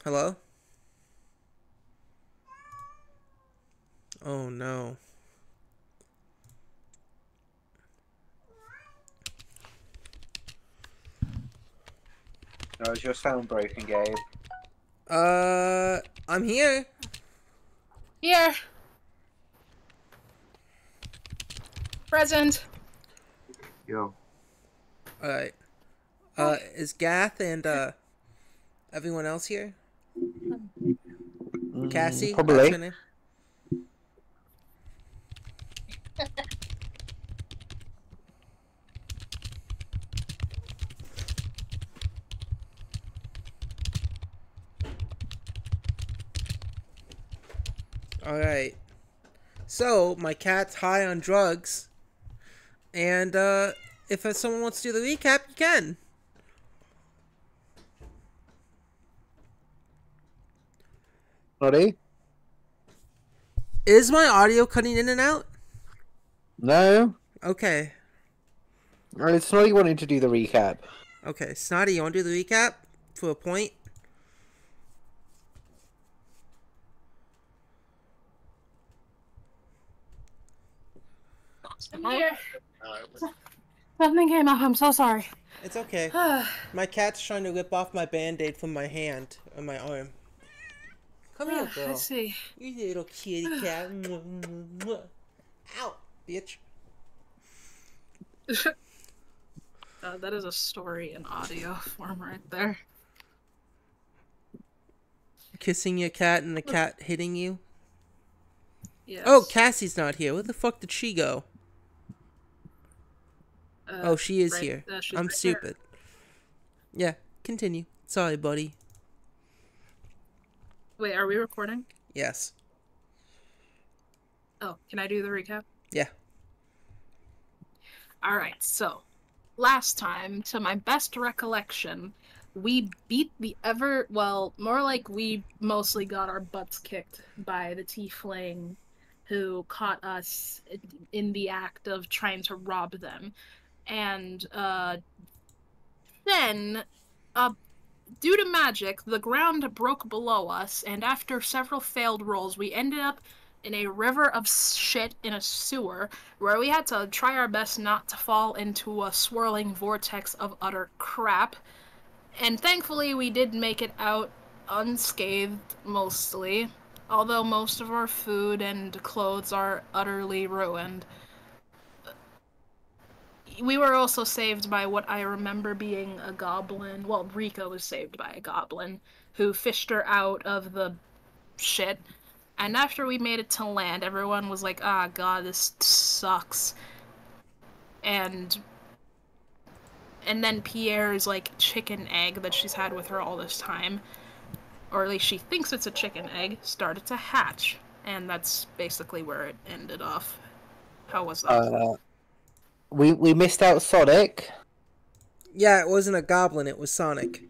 Hello? Oh no. No, is your sound broken, Gabe? I'm here. Here. Present. Yo. Alright. Is Gath and, everyone else here? Cassie? That's Probably. her name? Alright. So, my cat's high on drugs. And, if someone wants to do the recap, you can. Ready? Is my audio cutting in and out? No. Okay. It's Snotty wanting to do the recap. Okay, Snotty, you want to do the recap? For a point? I'm here. Something came up. I'm so sorry. It's okay. My cat's trying to rip off my band-aid from my hand or my arm. Come here, girl. Let's see. You little kitty cat. Ow, bitch. That is a story in audio form right there. Kissing your cat and the cat hitting you? Yes. Oh, Cassie's not here. Where the fuck did she go? Oh, she is right, here. she's I'm right stupid. Yeah, continue. Sorry, buddy. Wait, are we recording? Yes. Oh, can I do the recap? Yeah. Alright, so last time, to my best recollection, we beat the more like we mostly got our butts kicked by the tiefling who caught us in the act of trying to rob them. And then, due to magic, the ground broke below us, and after several failed rolls, we ended up in a river of shit in a sewer, where we had to try our best not to fall into a swirling vortex of utter crap. And thankfully, we did make it out unscathed, mostly, although most of our food and clothes are utterly ruined. We were also saved by what I remember being a goblin. Well, Rika was saved by a goblin who fished her out of the shit. And after we made it to land, everyone was like, ah, God, this sucks. And then Pierre's, like, chicken egg that she's had with her all this time, or at least she thinks it's a chicken egg, started to hatch. And that's basically where it ended off. How was that? We missed out Sonic. Yeah, it wasn't a goblin, it was Sonic.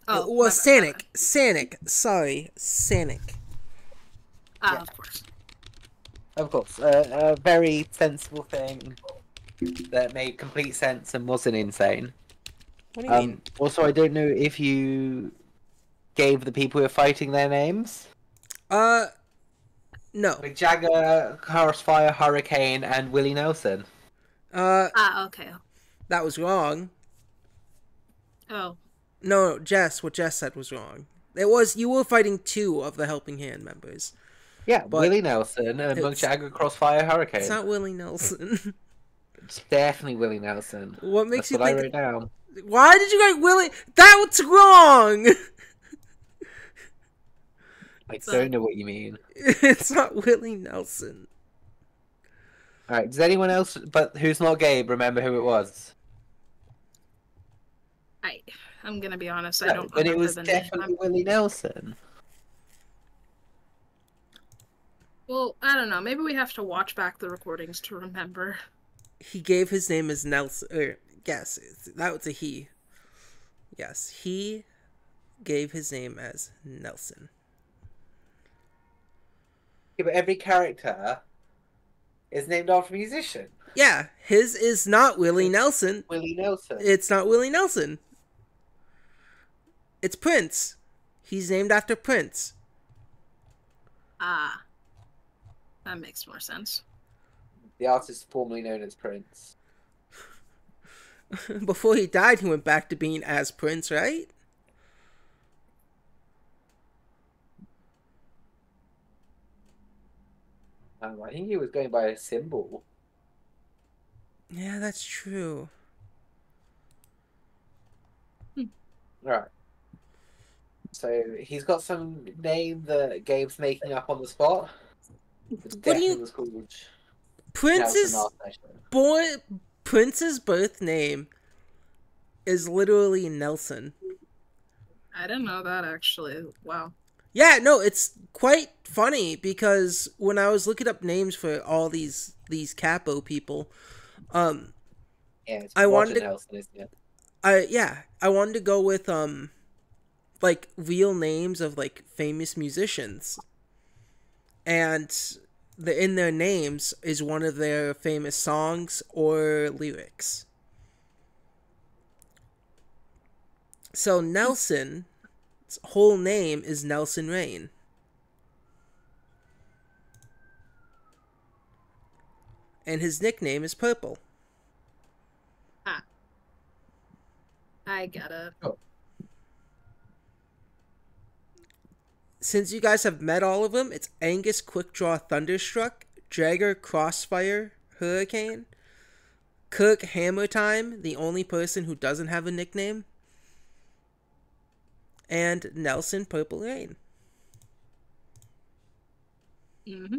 Oh, It was my bad. Sonic. Sorry, Sonic. Ah, of course. Of course. A very sensible thing that made complete sense and wasn't insane. What do you mean? Also, I don't know if you gave the people who were fighting their names. No. Like Jagger, Crossfire, Hurricane, and Willie Nelson. Okay. That was wrong. Oh. No, Jess, what Jess said was wrong. It was, you were fighting two of the Helping Hand members. Yeah, But Willie Nelson and Monk Jagger, Crossfire, Hurricane. It's not Willie Nelson. It's definitely Willie Nelson. What makes That's you what think... I wrote down. Why did you write Willie? That was wrong! I don't know what you mean. It's not Willie Nelson. Alright, does anyone else, but who's not Gabe, remember who it was? I'm gonna be honest, I No, don't but remember it was the definitely name. Willie Nelson. Well, I don't know. Maybe we have to watch back the recordings to remember. He gave his name as Nelson. Yes, that was a he. Yes, he gave his name as Nelson. Yeah, but every character is named after a musician. Yeah, his is not Willie Nelson. Willie Nelson. It's not Willie Nelson. It's Prince. He's named after Prince. Ah, that makes more sense. The artist formerly known as Prince. Before he died, he went back to being as Prince, right? I think he was going by a symbol. Yeah, that's true. Right. So he's got some name that Gabe's making up on the spot. It What do definitely you... was called Nelson Prince's Arthur. boy... Prince's birth name is literally Nelson. I didn't know that, actually. Wow. Yeah, no, it's quite funny because when I was looking up names for all these capo people, Yeah, it's I Roger wanted to, Nelson, isn't it? I wanted to go with like real names of like famous musicians, and in their names is one of their famous songs or lyrics. So Nelson's whole name is Nelson Rain. And his nickname is Purple. Ah, I get it. Oh. Since you guys have met all of them, it's Angus Quickdraw Thunderstruck, Jagger Crossfire Hurricane, Kirk Hammer Time, the only person who doesn't have a nickname, and Nelson Purple Rain. Mm-hmm.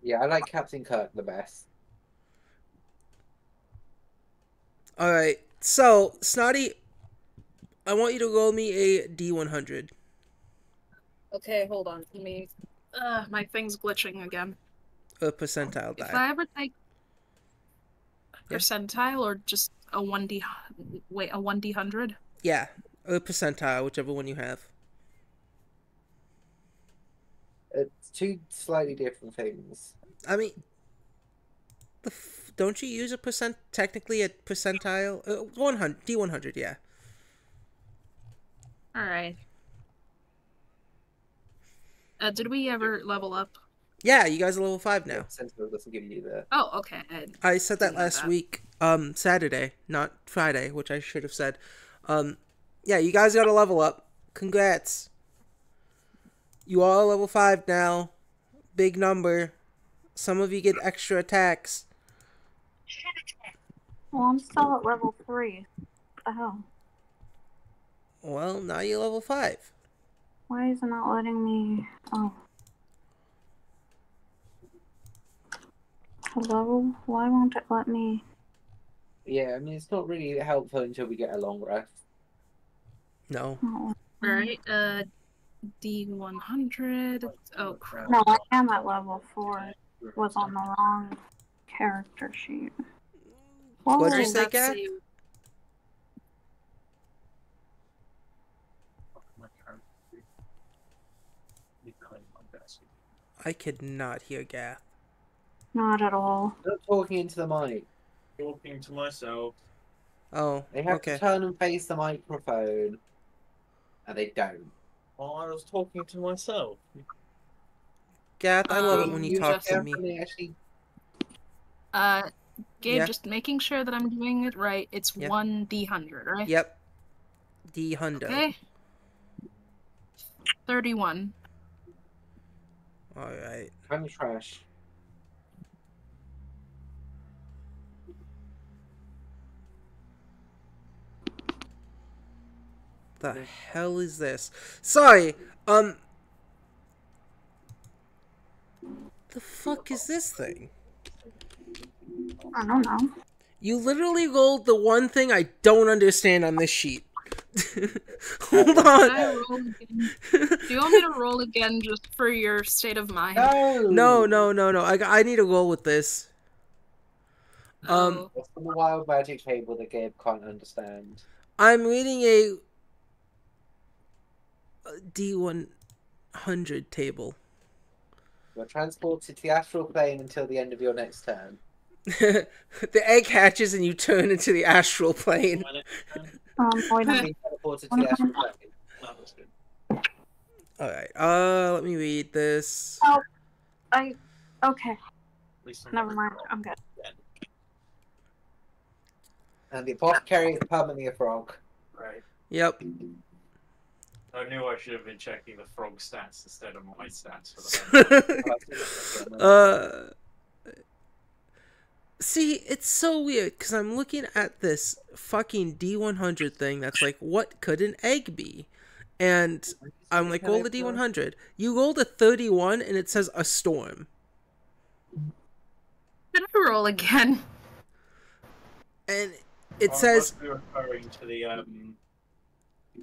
Yeah, I like Captain Kirk the best. Alright, so, Snotty, I want you to roll me a D100. Okay, hold on. Let me... my thing's glitching again. A percentile If die. I ever take Yeah. percentile or just a 1D... Wait, a 1D100? Yeah, a percentile, whichever one you have. It's two slightly different things. I mean, don't you use technically a percentile? 100, D100, yeah. Alright. Did we ever level up? Yeah, you guys are level 5 now. Sentinel doesn't give you the... Oh, okay. I said that didn't know last that. week, Saturday, not Friday, which I should have said. Yeah, you guys gotta level up. Congrats. You all are level 5 now. Big number. Some of you get extra attacks. Well, I'm still at level 3. What the hell? Well, now you're level 5. Why is it not letting me... Oh. Hello? Why won't it let me... Yeah, I mean, it's not really helpful until we get a long rest. No. Oh. Alright, D100. Oh, crap. No, I am at level 4. It was on the wrong character sheet. What'd you Whoa. say, Let's Kat? see. I could not hear Gath. Not at all. Not talking into the mic. Talking to myself. Oh, They have okay. to turn and face the microphone. And they don't. Oh, I was talking to myself. Gath, I love it when you You talk just- to me. They actually... Gabe, Yeah. just making sure that I'm doing it right. It's Yeah. 1D100, right? Yep. D Hundo. Okay. 31. Alright. kind of trash. The hell is this? Sorry, the fuck is this thing? I don't know. You literally rolled the one thing I don't understand on this sheet. Hold Can I on. roll again? Do you want me to roll again just for your state of mind? No. I need to roll with this. Oh. What's the wild magic table that Gabe can't understand? I'm reading a D100 table. You're transported to the astral plane until the end of your next turn. The egg hatches and you turn into the astral plane. Void You've been teleported to the astral plane. That was good. Alright, let me read this. Oh, okay. At least I'm Never not mind. wrong. I'm good. And the apothecary is permanently a frog. Right. Yep. I knew I should have been checking the frog stats instead of my stats for the See, it's so weird because I'm looking at this fucking D100 thing that's like, what could an egg be? And I'm like, roll the D100. You rolled a 31 and it says a storm. Can I roll again? And it says... I must be referring to the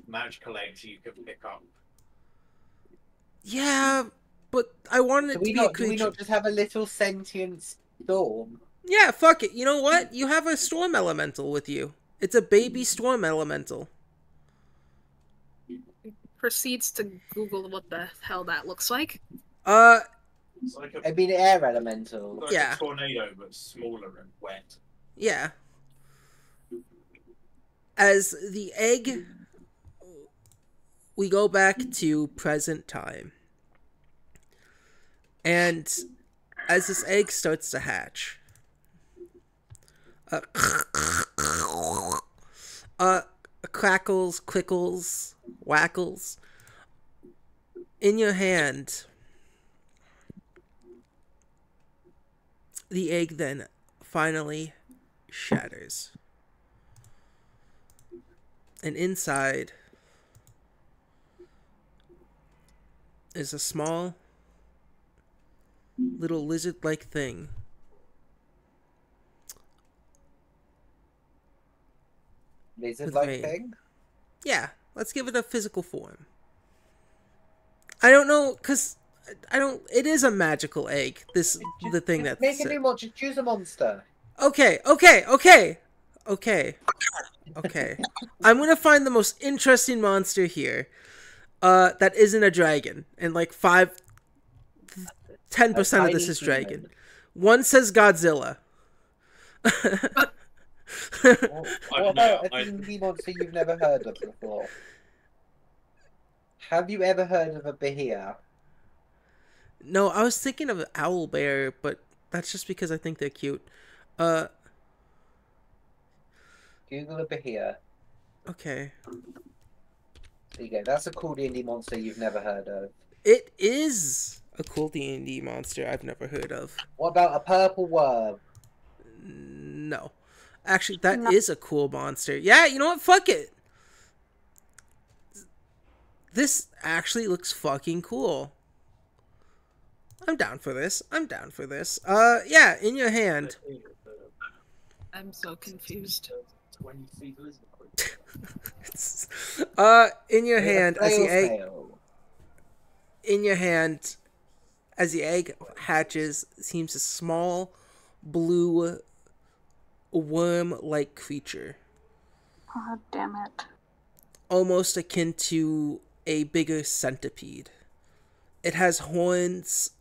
magical eggs you could pick up. Yeah, but I wanted it to be a Do we creature. not just have a little sentient storm? Yeah, fuck it. You know what? You have a storm elemental with you. It's a baby storm elemental. Proceeds to Google what the hell that looks like. It's like a, I mean, air elemental. like Yeah. a tornado, but smaller and wet. Yeah. As the egg, we go back to present time. And as this egg starts to hatch, crackles, quickles, wackles. In your hand, the egg then finally shatters. And inside is a small little lizard-like thing. Lizard-like vein. thing? Yeah, let's give it a physical form. I don't know, because I don't... It is a magical egg, the thing that's... Make a new monster. Choose a monster. Okay. I'm gonna find the most interesting monster here. That isn't a dragon. And like 10% of this is dragon. One says Godzilla. What about a D&D monster you've never heard of before? Have you ever heard of a Bahia? No, I was thinking of an owl bear, but that's just because I think they're cute. Google a Bahia. Okay. There you go. That's a cool D&D monster you've never heard of. It is a cool D&D monster I've never heard of. What about a purple worm? No. Actually, that is a cool monster. Yeah, you know what? Fuck it. This actually looks fucking cool. I'm down for this. Yeah, in your hand. I'm so confused. 20 feet lizard. In your hand, as the egg... Tail. In your hand, as the egg hatches, seems a small, blue, worm-like creature. God damn it. Almost akin to a bigger centipede. It has horns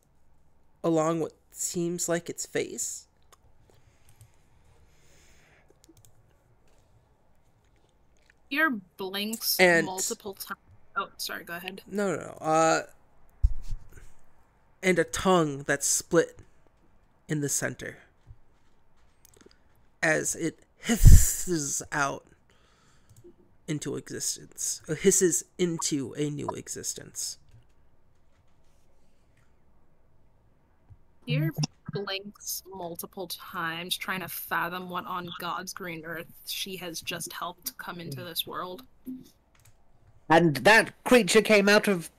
along what seems like its face. Ear blinks And- multiple times. Oh, sorry, go ahead. No. And a tongue that's split in the center. As it hisses out into existence. Or hisses into a new existence. Ear blinks multiple times, trying to fathom what on God's green earth she has just helped come into this world. And that creature came out of...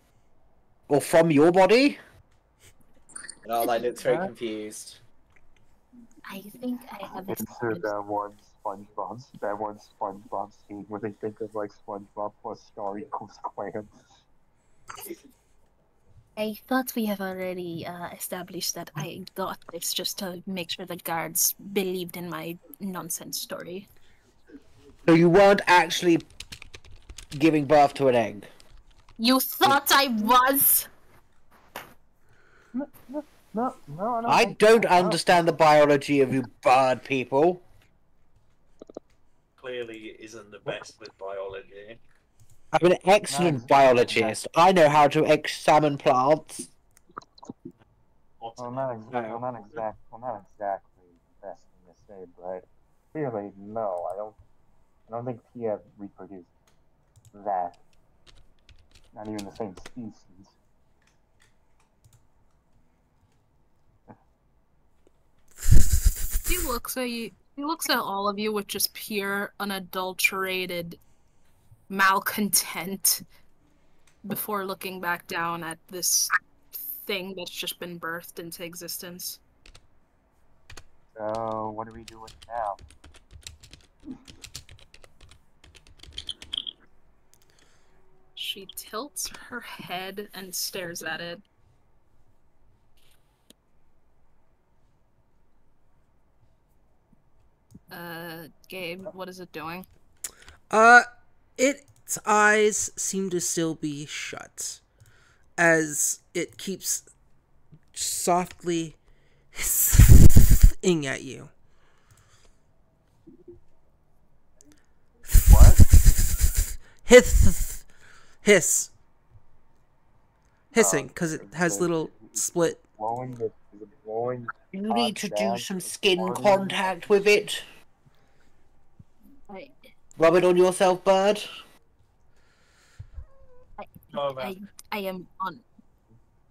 or from your body? And Arline looks very confused. I think I have Insert that one SpongeBob scene where they think of like SpongeBob plus Star equals clan. I thought we have already established that I got this just to make sure the guards believed in my nonsense story. So you weren't actually giving birth to an egg? You thought I was? No. I don't understand the biology of you bird people. Clearly isn't the best with biology. I'm an excellent biologist. I know how to examine plants. Well, not exactly the best thing to say, but clearly, no, I don't think Pia reproduced that. Not even the same species. He looks at you. He looks at all of you with just pure, unadulterated malcontent before looking back down at this thing that's just been birthed into existence. So, what do we do with it now? She tilts her head and stares at it. Gabe, what is it doing? Its eyes seem to still be shut as it keeps softly hissing at you. What? Hiss. Hissing, because it has little split. Blowing the blowing. You need to do some skin contact with it. I, Rub it on yourself, bird. I am on.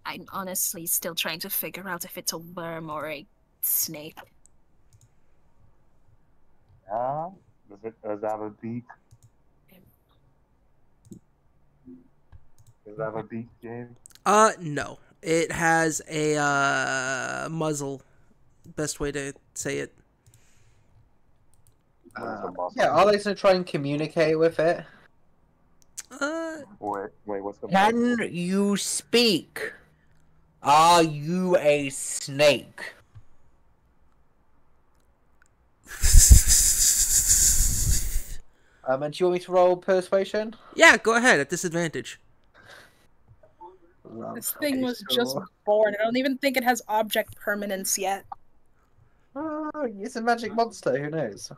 I'm honestly still trying to figure out if it's a worm or a snake. Yeah? Does it have a beak? Does it have a beak, Gabe? No. It has a muzzle. Best way to say it. What is a muzzle? Yeah, I'll also try and communicate with it. Wait, what's the Can muzzle? you speak? Are you a snake? And do you want me to roll persuasion? Yeah, go ahead at disadvantage. This thing was just born. I don't even think it has object permanence yet. Oh, it's a magic monster. Who knows?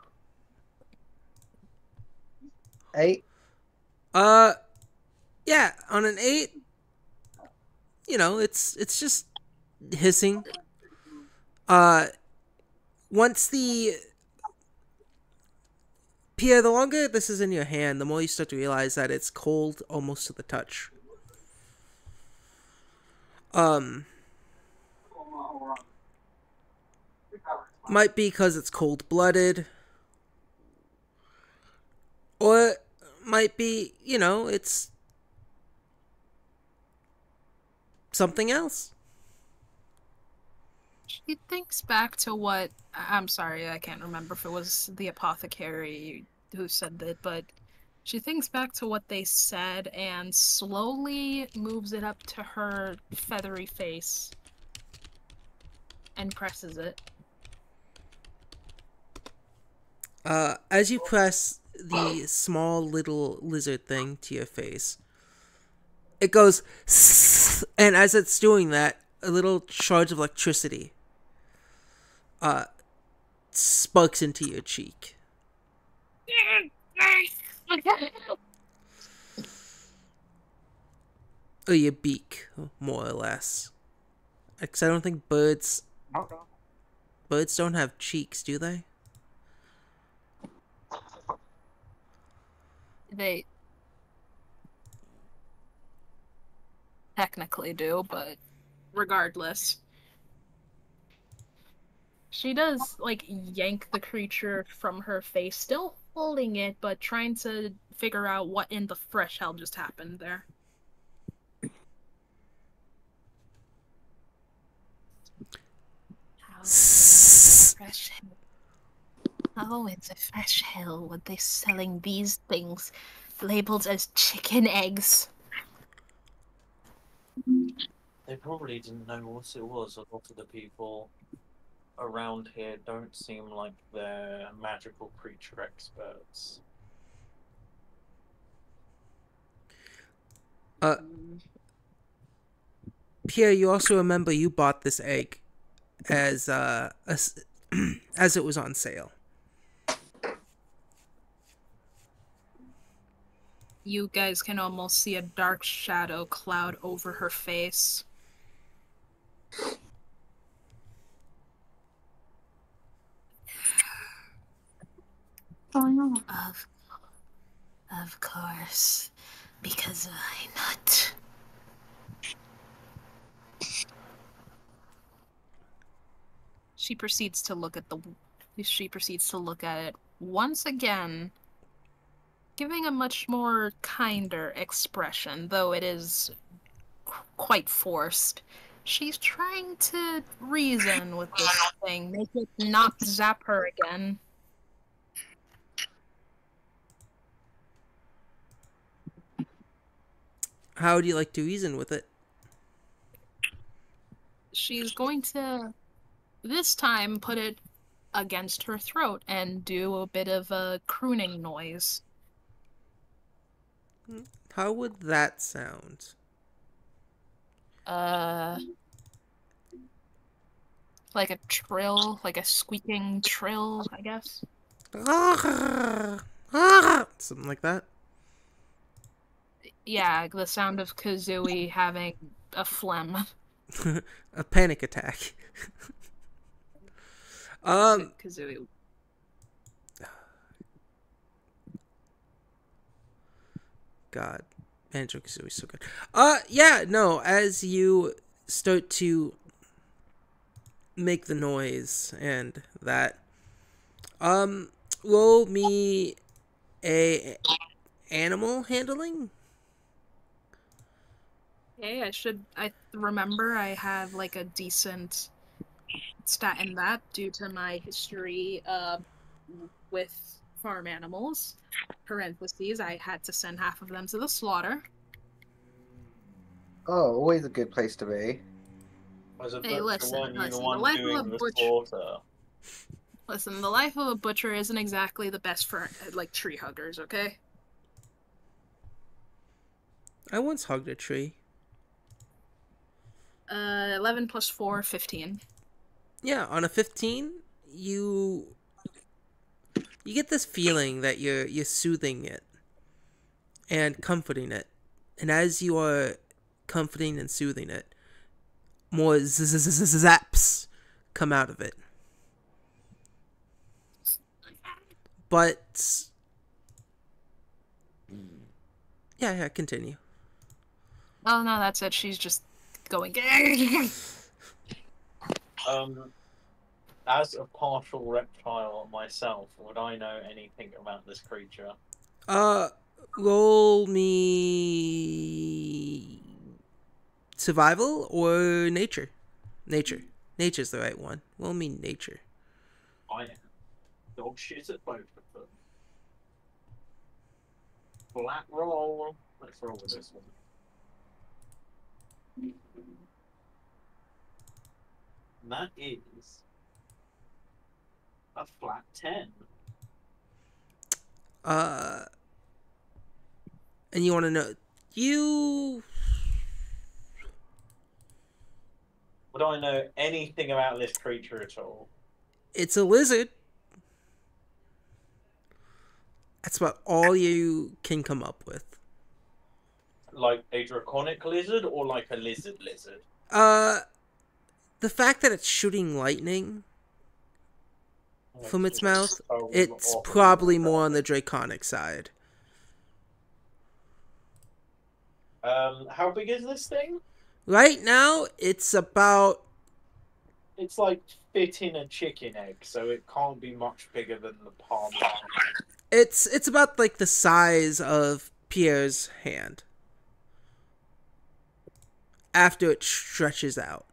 8. Yeah, on an 8, it's just hissing. Once Pierre, the longer this is in your hand, the more you start to realize that it's cold almost to the touch. Might be because it's cold-blooded. Or might be, it's something else. She thinks back to what... I'm sorry, I can't remember if it was the apothecary who said that, but she thinks back to what they said and slowly moves it up to her feathery face and presses it. As you press the small little lizard thing to your face, it goes, and as it's doing that, a little charge of electricity sparks into your cheek. Or your beak, more or less. Because I don't think birds don't have cheeks, do they? They technically do, but regardless. She does, yank the creature from her face, still holding it, but trying to figure out what in the fresh hell just happened there. How in the fresh hell were they selling these things labeled as chicken eggs? They probably didn't know what it was. A lot of the people around here don't seem like they're magical creature experts. Pierre, you also remember you bought this egg as as it was on sale. You guys can almost see a dark shadow cloud over her face. Oh no. Of course. Because why not? She proceeds to look at it once again, giving a much more kinder expression, though it is quite forced. She's trying to reason with this thing, make it not zap her again. How would you like to reason with it? She's going to, this time, put it against her throat and do a bit of a crooning noise. How would that sound? Like a trill, like a squeaking trill, I guess. Something like that. Yeah, the sound of Kazooie having a phlegm. A panic attack. Kazooie. God, Banjo-Kazooie is so good. Yeah, no, as you start to make the noise and that, roll me a animal handling. Okay, I remember I have like a decent stat in that due to my history with farm animals. Parentheses, I had to send half of them to the slaughter. Oh, always a good place to be. As a Hey, butcher, listen, weren't you the the one life doing of a the butcher. slaughter? Listen, the life of a butcher isn't exactly the best for like tree huggers, okay? I once hugged a tree. 11 plus 4, 15. Yeah, on a 15, you get this feeling that you're soothing it and comforting it. And as you are comforting and soothing it, more zaps come out of it. But yeah, continue. Oh no, that's it. She's just going. As a partial reptile myself, would I know anything about this creature? Roll me survival or nature. Nature's the right one. Roll me nature. I am dog shit at both of them. Flat roll. Let's roll with this one. And that is a flat 10. And you want to know Would I know anything about this creature at all? it's a lizard. That's about all you can come up with. Like a draconic lizard or like a lizard? The fact that it's shooting lightning from its mouth, it's probably more on the draconic side. How big is this thing? Right now, it's about... It's like fitting a chicken egg, so it can't be much bigger than the palm of my hand. It's about like the size of Pierre's hand. After it stretches out.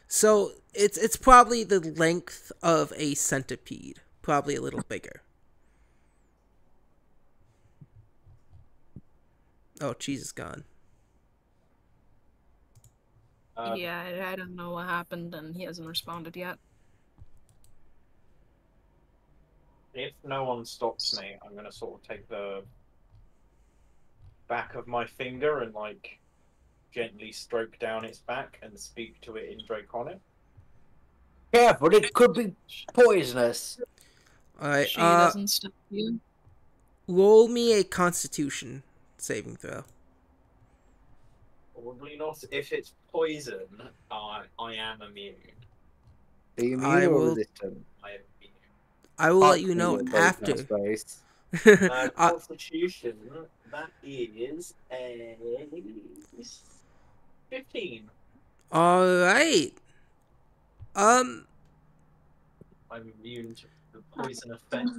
So it's probably the length of a centipede, probably a little bigger. Oh, cheese is gone. Yeah, I don't know what happened, and he hasn't responded yet. If no one stops me, I'm gonna sort of take the back of my finger and like gently stroke down its back and speak to it in Draconic. Careful, it could be poisonous. Alright, She doesn't stop you. roll me a Constitution saving throw. Probably not. If it's poison, I am immune. Are you I immune or will- resistant? I am immune. I will let you know after. Space. Constitution, that is a 15. Alright. I'm immune to the poison effect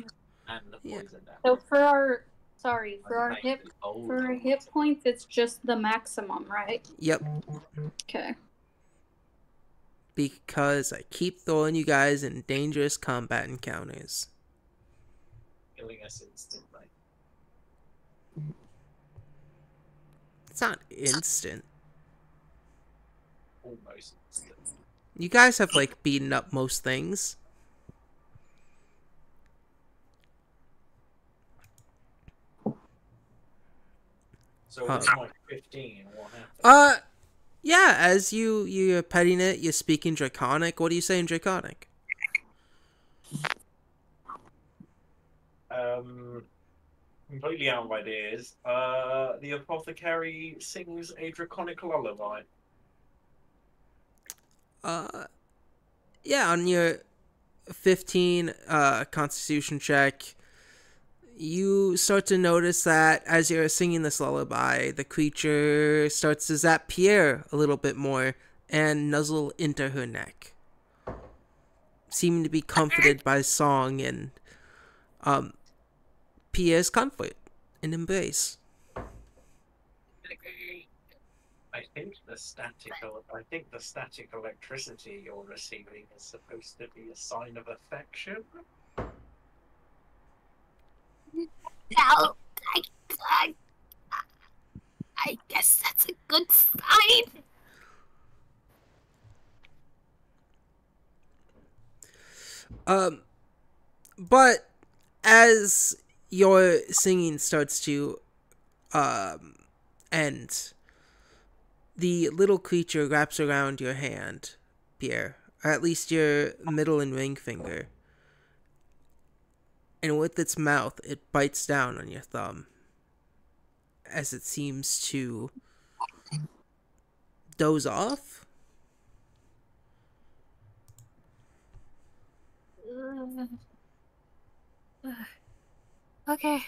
and the Yeah. poison damage. So for our I'm hit mainly old. for our hit points, it's just the maximum, right? Yep. Okay. Because I keep throwing you guys in dangerous combat encounters. Killing us instantly. It's not instant. Almost instant. You guys have, like, beaten up most things. So it's like 15. What happened? Yeah, as you're petting it, you're speaking Draconic. What do you say in Draconic? Completely out of ideas. The apothecary sings a draconic lullaby. Yeah, on your 15 Constitution check, you start to notice that as you're singing this lullaby, the creature starts to zap Pierre a little bit more and nuzzle into her neck, seeming to be comforted by song and Pierre's comfort and embrace. I think the static electricity you're receiving is supposed to be a sign of affection. No, I guess that's a good sign. But as your singing starts to end, the little creature wraps around your hand, Pierre, or at least your middle and ring finger, and with its mouth, it bites down on your thumb as it seems to doze off. Okay.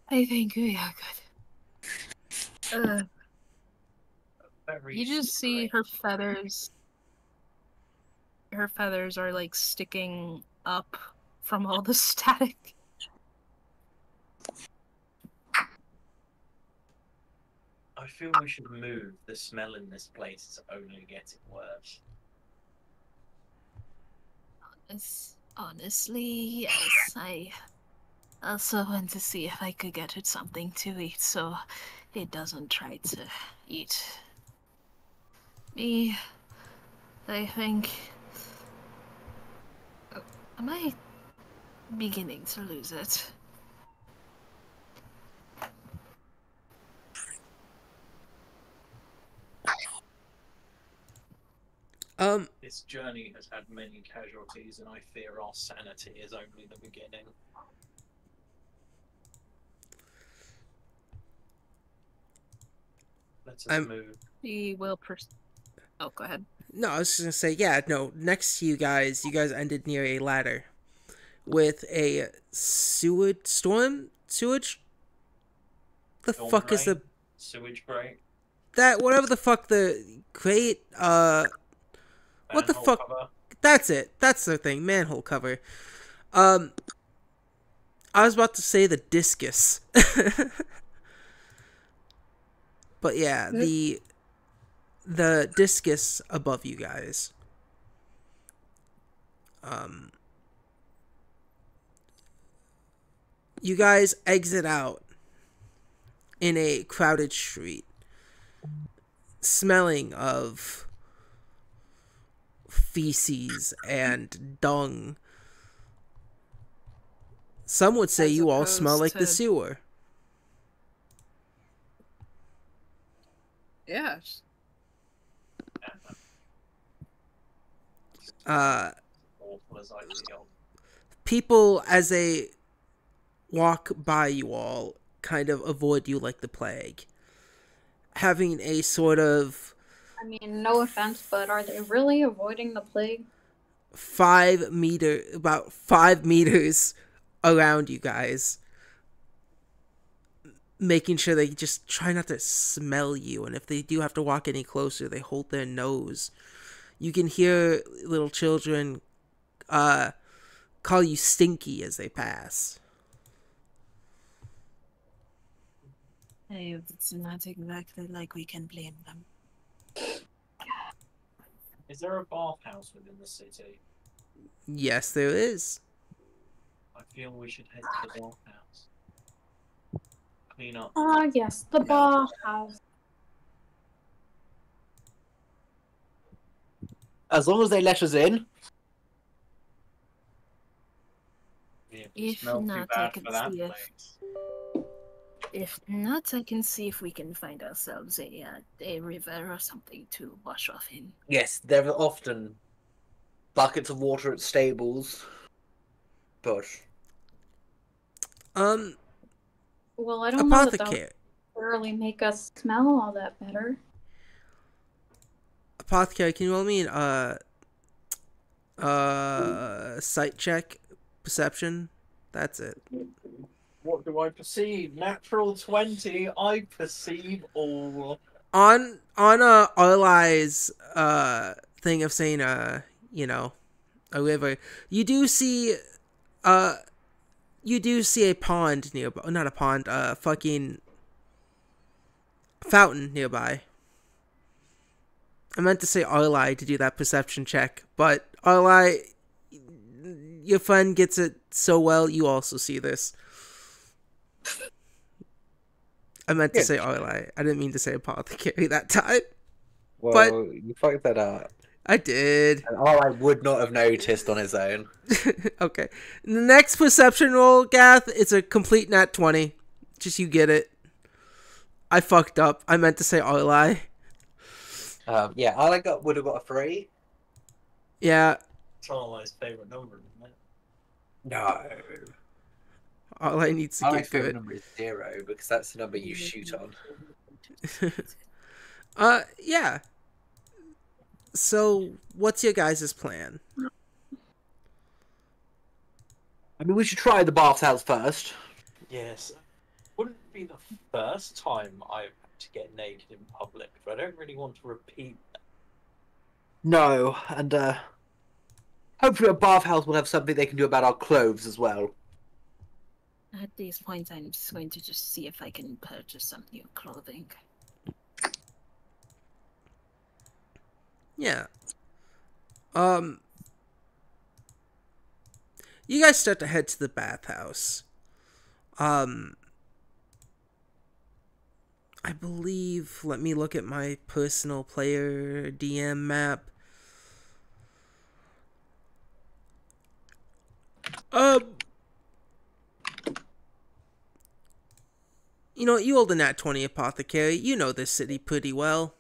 I think we are good. You just see her feathers. Her feathers are like sticking up from all the static. I feel we should move. The smell in this place is only getting worse. Honestly, yes. I also want to see if I could get it something to eat so it doesn't try to eat me. I think... Am I beginning to lose it? This journey has had many casualties, and I fear our sanity is only the beginning. Let us move. We will Oh, go ahead. No, I was just gonna say, yeah, no, next to you guys ended near a ladder with a sewage? The Storm fuck is drain? the... Sewage grate? That, whatever the fuck the crate, what the Manhole fuck? cover? That's it. That's the thing. Manhole cover. I was about to say the discus. But yeah, the discus above you guys. You guys exit out in a crowded street, smelling of feces and dung Some would say As you all smell opposed like the to- sewer. Yes. Awful as I feel. People, as they walk by you all, kind of avoid you like the plague. Having a sort of I mean, no offense, but are they really avoiding the plague? about 5 meters around you guys, making sure they just try not to smell you, and if they do have to walk any closer, they hold their nose. You can hear little children call you stinky as they pass. Hey, it's not exactly like we can blame them. Is there a bathhouse within the city? Yes, there is. I feel we should head to the bathhouse. Clean up. Ah, yes, the bar house. As long as they let us in. It If smell too not, I bad can for that see if- place. If not, I can see if we can find ourselves a river or something to wash off in. Yes, there are often buckets of water at stables, but Well, I don't know that that would apothecary. really make us smell all that better. Apothecary, can you roll me an sight check, perception? That's it. What do I perceive? Natural 20. I perceive all. On Arlai's thing of saying you know, a river, you do see a pond nearby. Not a pond, fucking fountain nearby. I meant to say Arlai to do that perception check, but Arlai, your friend gets it so well, you also see this. I meant to say Arlai. I didn't mean to say apothecary that time. well, But- you fucked that up. I did. And all I would not have noticed on his own. Okay. The next perception roll, Gath, it's a complete nat 20. Just you get it. I fucked up. I meant to say Arlai. Yeah, all I would have got a 3. Yeah, It's Charlie's favourite number, isn't it? No. Arlai needs to My get favorite good. number is 0 because that's the number you shoot on. Yeah. So, what's your guys' plan? I mean, we should try the bathhouse first. Yes. Wouldn't be the first time I've had to get naked in public, but I don't really want to repeat that. No, and hopefully a bathhouse will have something they can do about our clothes as well. At this point, I'm just going to just see if I can purchase some new clothing. Yeah. You guys start to head to the bathhouse. I believe, let me look at my personal player DM map. You know, you hold a nat 20 apothecary. You know this city pretty well.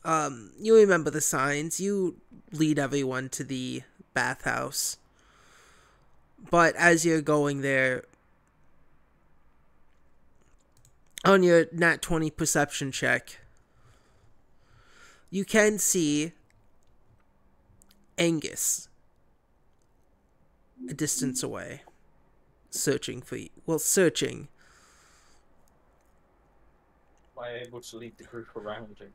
You remember the signs. You lead everyone to the bathhouse. But as you're going there, on your nat 20 perception check, you can see Angus a distance away, searching for you. Well, searching. Am I able to lead the group around him?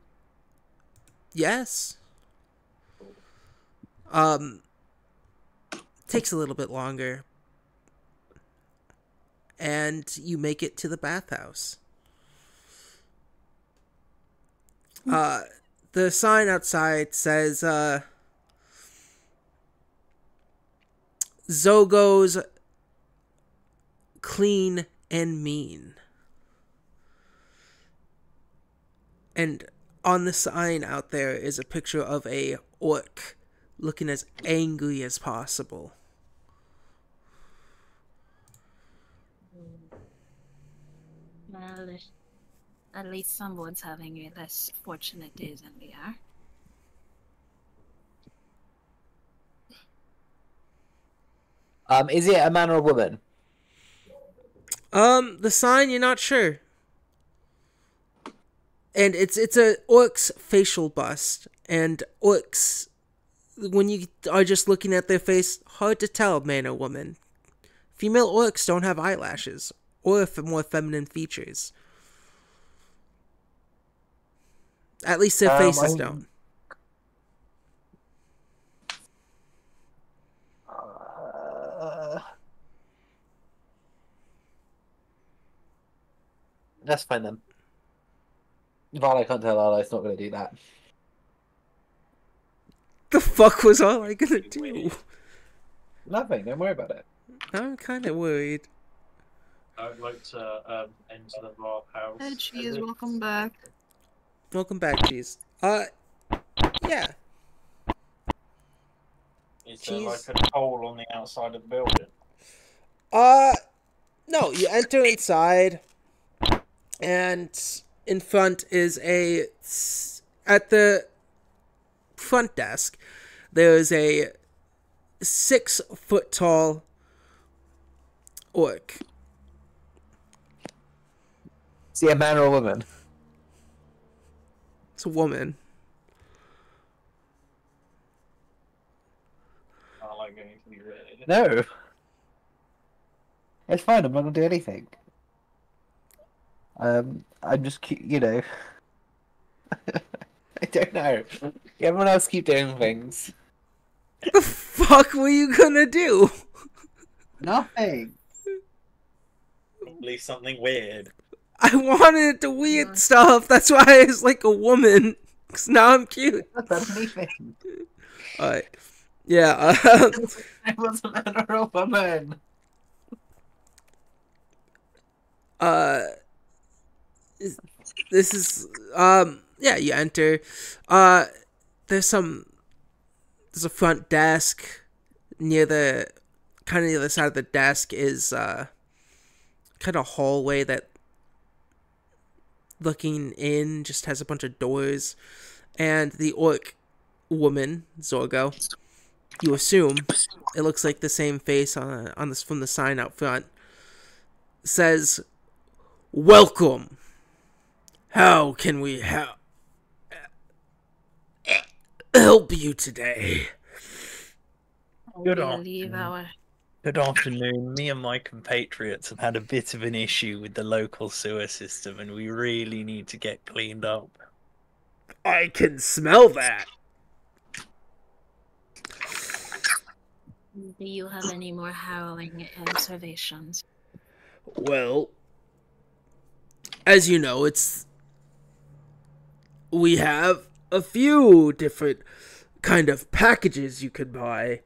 Yes. Takes a little bit longer. And you make it to the bathhouse. The sign outside says, Zogo's clean and mean. And on the sign out there is a picture of a orc looking as angry as possible. Well, at least someone's having a less fortunate day than we are. Is it a man or a woman? The sign, you're not sure. And it's a orc's facial bust. And orcs, when you are just looking at their face, hard to tell, man or woman. Female orcs don't have eyelashes, or more feminine features. At least their faces don't. That's fine then. Well, I can't tell Arli's not going to do that. The fuck was all I gonna do? Nothing, don't worry about it. I'm kind of worried. I'd like to enter the bar house. Hey, Cheese, welcome back. Welcome back, Cheese. Yeah. Is there like a hole on the outside of the building? No, you enter inside, and in front is at the front desk, there's a 6-foot-tall orc. Is he a man or a woman? It's a woman. I don't like going to be ready. No. It's fine, I'm not going to do anything. I'm just, you know... I don't know. Everyone else keep doing things. What the fuck were you gonna do? Nothing. Probably something weird. I wanted the weird stuff. That's why I was like a woman. Cause now I'm cute. That's anything. Alright. Yeah. It was a man or a woman. This is yeah, you enter. There's a front desk near the other side of the desk is kind of hallway that looking in just has a bunch of doors, and the orc woman Zorgo, you assume it looks like the same face on this from the sign out front, says, "Welcome. How can we help you today?" Good We afternoon. leave our Good afternoon. Me and my compatriots have had a bit of an issue with the local sewer system, and we really need to get cleaned up. I can smell that. Do you have any more harrowing observations? Well, as you know, we have a few different kind of packages you could buy.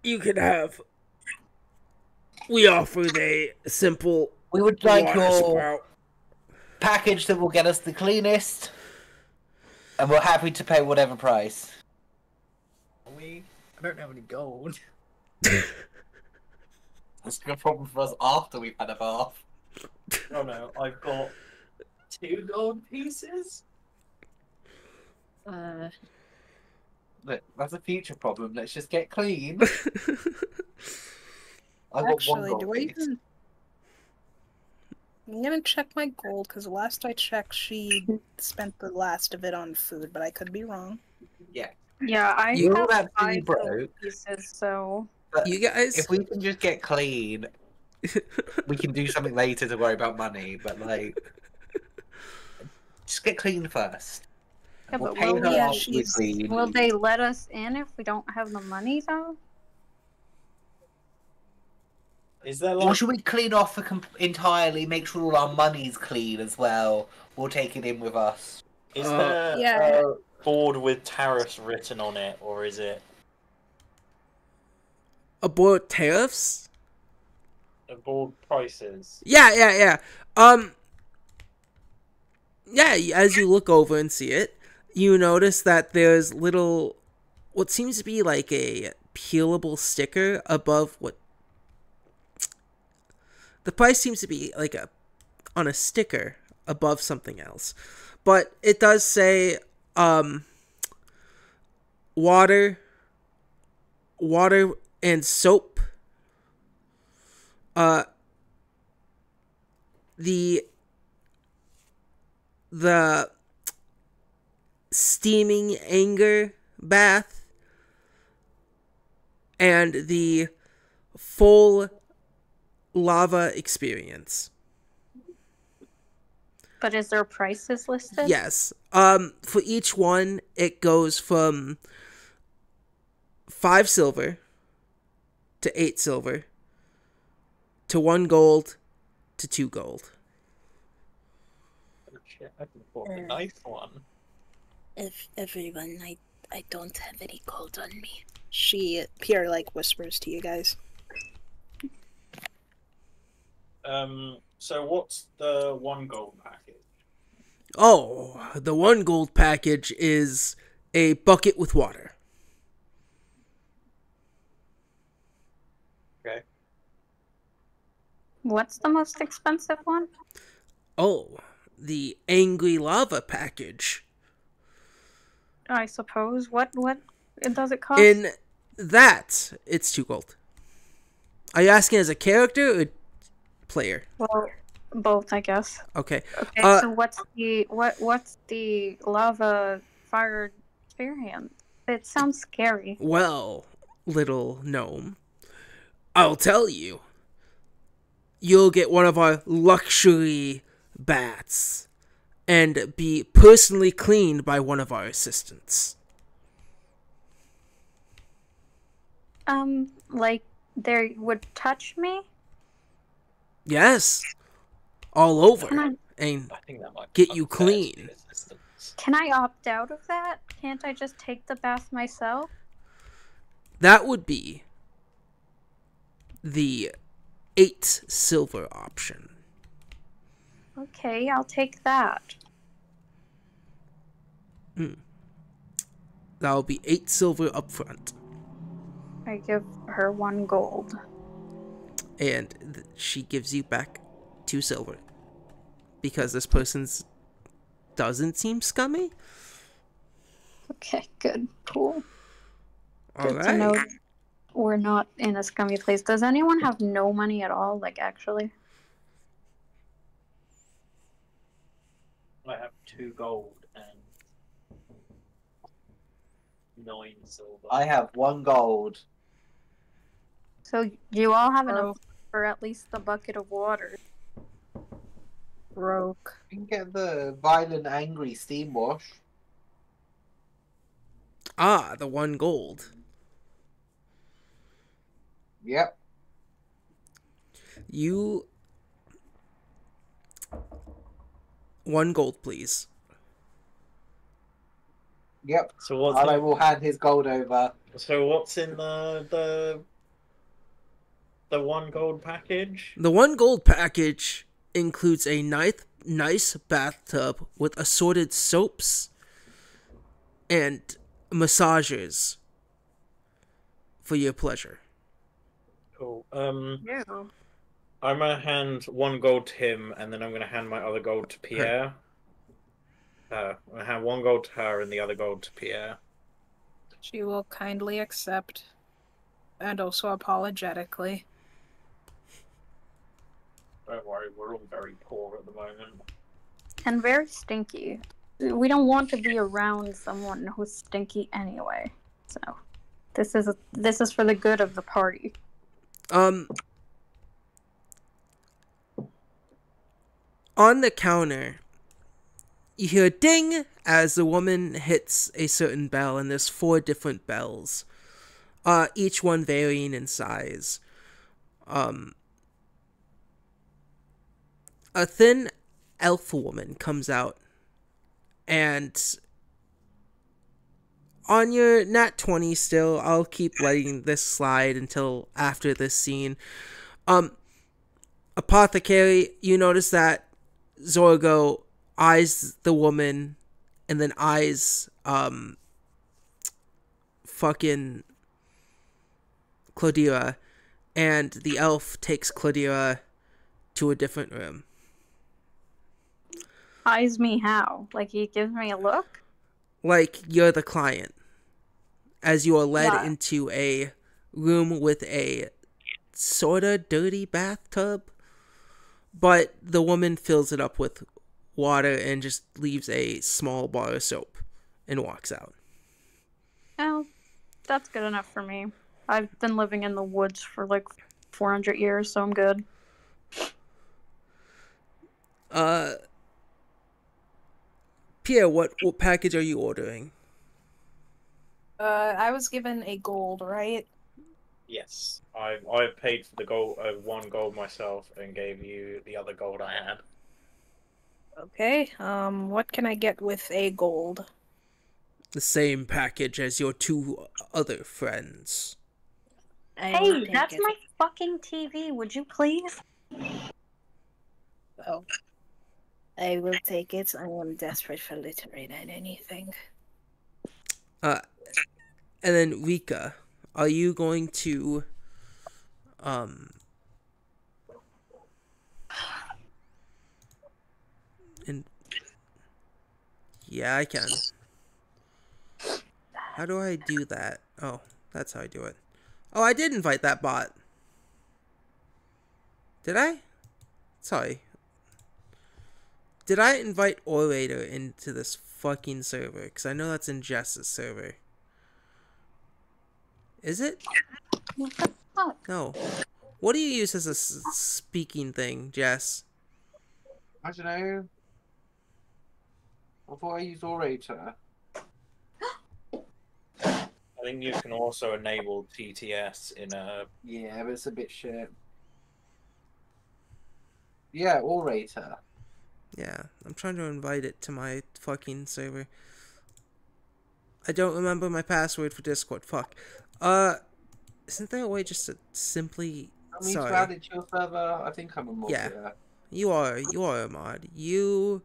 You could have. We offer a simple. We would like water your spout. package that will get us the cleanest, and we're happy to pay whatever price. I don't have any gold. That's a problem for us after we've had a bath. Oh no, I've got 2 gold pieces. Look, that's a future problem. Let's just get clean. I've got 1 Actually, gold do I piece. even... I'm gonna check my gold, because last I checked, she spent the last of it on food, but I could be wrong. Yeah. Yeah, I You all have that thing 5 gold broke. pieces, so... But You guys. if we can just get clean, we can do something later to worry about money. But like, just get clean first. Yeah, We'll but pay will, her we, after we're clean. will they let us in if we don't have the money, though? Is there Or like should we clean off entirely? Make sure all our money's clean as well. We'll take it in with us. is there Yeah. a board with tariffs written on it, or is it Aboard tariffs? a board prices? Yeah. Yeah, as you look over and see it, you notice that there's what seems to be like a peelable sticker above what The price seems to be like on a sticker above something else. But it does say water and soap. The steaming anger bath and the full lava experience. But is there prices listed? Yes. For each one, it goes from 5 silver to 8 silver to 1 gold to 2 gold. Oh, shit, I can afford a nice one. If everyone, I don't have any gold on me. Pierre like whispers to you guys. So what's the 1 gold package? Oh, the 1 gold package is a bucket with water. Okay. What's the most expensive one? Oh, the angry lava package. I suppose. What does it cost? In that, it's 2 gold. Are you asking as a character or player? Well, both, I guess. Okay. Okay, so what's the lava fire experience? It sounds scary. Well, little gnome, I'll tell you. You'll get one of our luxury baths and be personally cleaned by one of our assistants. Like they would touch me? Yes. All over. Can And I think that might get you clean. Can I opt out of that? Can't I just take the bath myself? That would be the 8 silver option. Okay, I'll take that. That'll be 8 silver up front. I give her 1 gold. And she gives you back 2 silver. Because this person's doesn't seem scummy. Okay, good. Cool. All Good to know right. we're not in a scummy place. Does anyone have no money at all? Like, actually? I have 2 gold and 9 silver. I have 1 gold. So you all have enough for at least the bucket of water. Broke. You can get the violent, angry steam wash. Ah, the 1 gold. Yep. You... 1 gold, please. Yep. So what's And I will hand his gold over. So what's in the 1 gold package? The 1 gold package includes a nice bathtub with assorted soaps and massagers for your pleasure. Cool. Yeah. I'm gonna hand 1 gold to him, and then I'm gonna hand my other gold to Pierre. I'm gonna hand 1 gold to her and the other gold to Pierre. She will kindly accept, and also apologetically. Don't worry, we're all very poor at the moment. And very stinky. We don't want to be around someone who's stinky anyway. So, this is for the good of the party. On the counter, you hear a ding as the woman hits a certain bell, and there's 4 different bells, each one varying in size. A thin elf woman comes out, and on your nat 20 still, I'll keep letting this slide until after this scene. Apothecary, you notice that Zorgo eyes the woman and then eyes fucking Claudira, and the elf takes Claudira to a different room. Eyes me how? Like he gives me a look? Like you're the client. As you are led Yeah. into a room with a sorta dirty bathtub. But the woman fills it up with water and just leaves a small bar of soap and walks out. Oh, that's good enough for me. I've been living in the woods for like 400 years, so I'm good. Pierre, what package are you ordering? I was given a gold, right? Yes, I paid for the gold, 1 gold myself, and gave you the other gold I had. Okay. What can I get with a gold? The same package as your 2 other friends. Hey, that's my fucking TV. Would you please? Oh. I will take it. I am desperate for literate and anything. And then Rika, are you going to and yeah, I can. How do I do that? Oh, that's how I do it. Oh, I did invite that bot. Did I? Sorry. Did I invite Orator into this fucking server? Because I know that's in Jess's server. Is it? What the fuck? No. What do you use as a speaking thing, Jess? I don't know. I thought I used Orator. I think you can also enable TTS in a. Yeah, but it's a bit shit. Yeah, Orator. Yeah, I'm trying to invite it to my fucking server. I don't remember my password for Discord. Fuck. Isn't there a way just to simply... I mean, Sorry. to add it to your server, I think I'm a mod. Yeah. You are a mod. You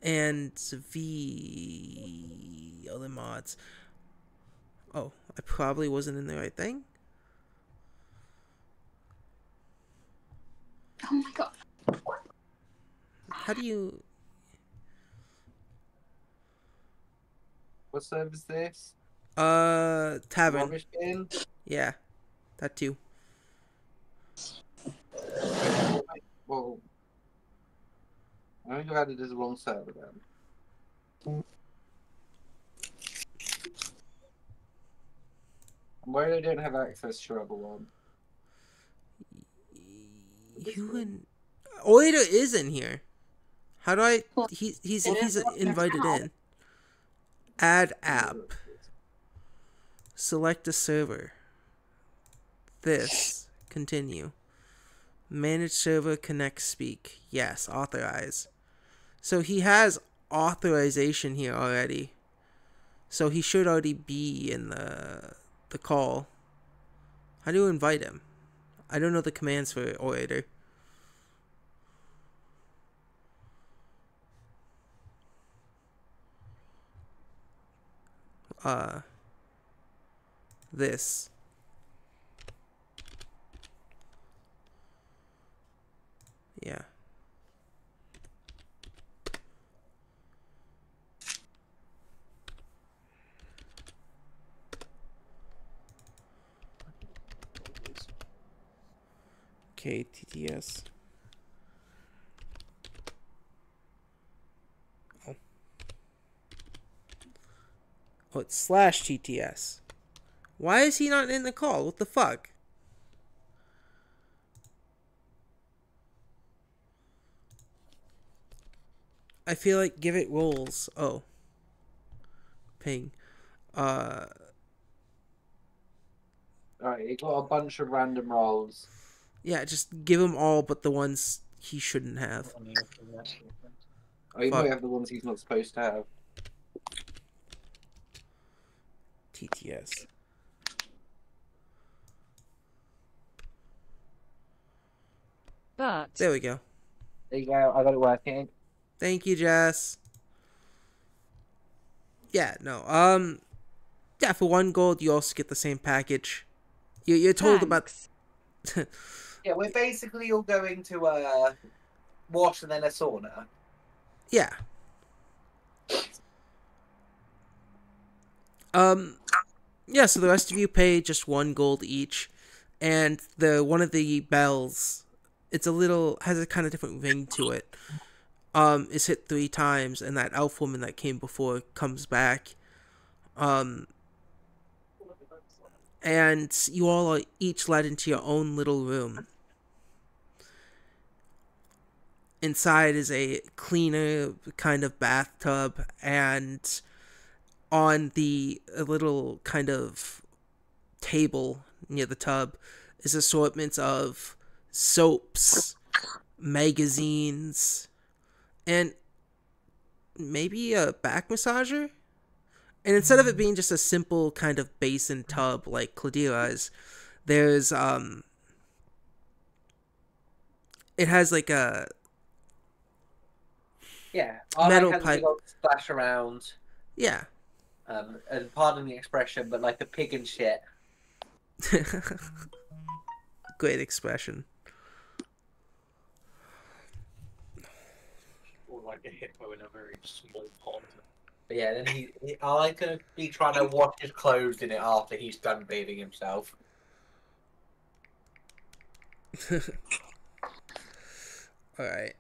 and the other mods. Oh, I probably wasn't in the right thing. Oh my god. How do you... What server is this? Tavern. Rubbish bin? Yeah, that too. Well, I think you added as the wrong server then. Why they don't have access to your other one? You and... Orator is in here. How do I... He's invited in. Add app. Select a server. This. Continue. Manage server, connect, speak. Yes, authorize. So he has authorization here already. So he should already be in the call. How do you invite him? I don't know the commands for Orator. This. Yeah. Okay, TTS. Oh, it's /TTS. Why is he not in the call? What the fuck? I feel like give it roles. Oh. Ping. Alright, you got a bunch of random roles. Yeah, just give him all but the ones he shouldn't have. Oh, you Fuck. might have the ones he's not supposed to have. TTS. But There we go. There you go, I got it working. Thank you, Jess. Yeah, no. Yeah, for 1 gold, you also get the same package. You're told thanks. about... Yeah, we're basically all going to wash and then a sauna. Yeah. Yeah, so the rest of you pay just 1 gold each, and one of the bells, has a kind of different ring to it. Is hit 3 times, and that elf woman that came before comes back. And you all are each led into your own little room. Inside is a cleaner kind of bathtub, and on a little kind of table near the tub is assortments of soaps, magazines, and maybe a back massager. And instead of it being just a simple kind of basin tub like Cladira's, there's it has like a metal pipe splash around. Yeah. And pardon the expression, but like a pig and shit. Great expression. Or like a hippo in a very small pond. But yeah, then I like to be trying to wash his clothes in it after he's done bathing himself. Alright.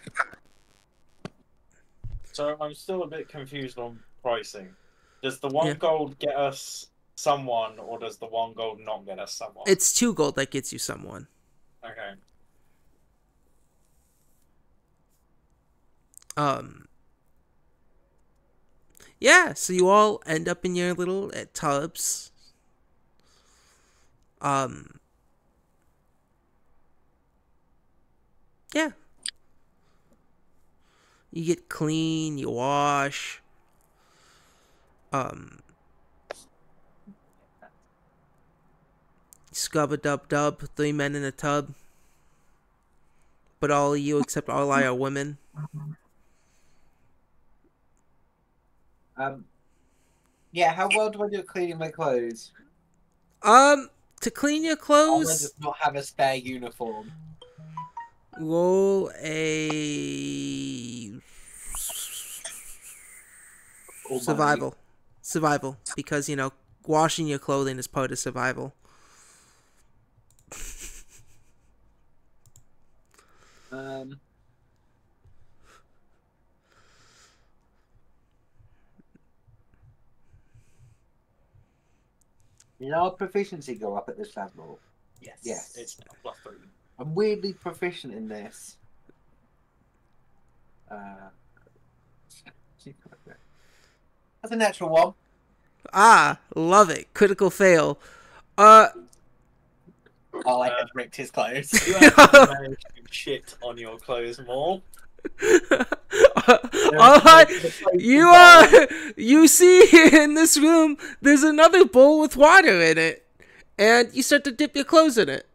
So I'm still a bit confused on pricing. Does the 1 gold get us someone, or does the 1 gold not get us someone? It's 2 gold that gets you someone. Okay. Yeah, so you all end up in your little tubs. Yeah. You get clean, you wash. Scrub-a-dub-dub, 3 men in a tub. But all of you except Arlai are women. Yeah, how well do I do at cleaning my clothes? To clean your clothes... Arla does not have a spare uniform. Roll a... Survival. Survival. Because, washing your clothing is part of survival. Did our proficiency go up at this level? Yes. It's now +3. I'm weirdly proficient in this. That's a natural 1. Ah, love it. Critical fail. Oh, I have ripped his clothes. You actually managed to shit on your clothes more. You see in this room, there's another bowl with water in it. And you start to dip your clothes in it.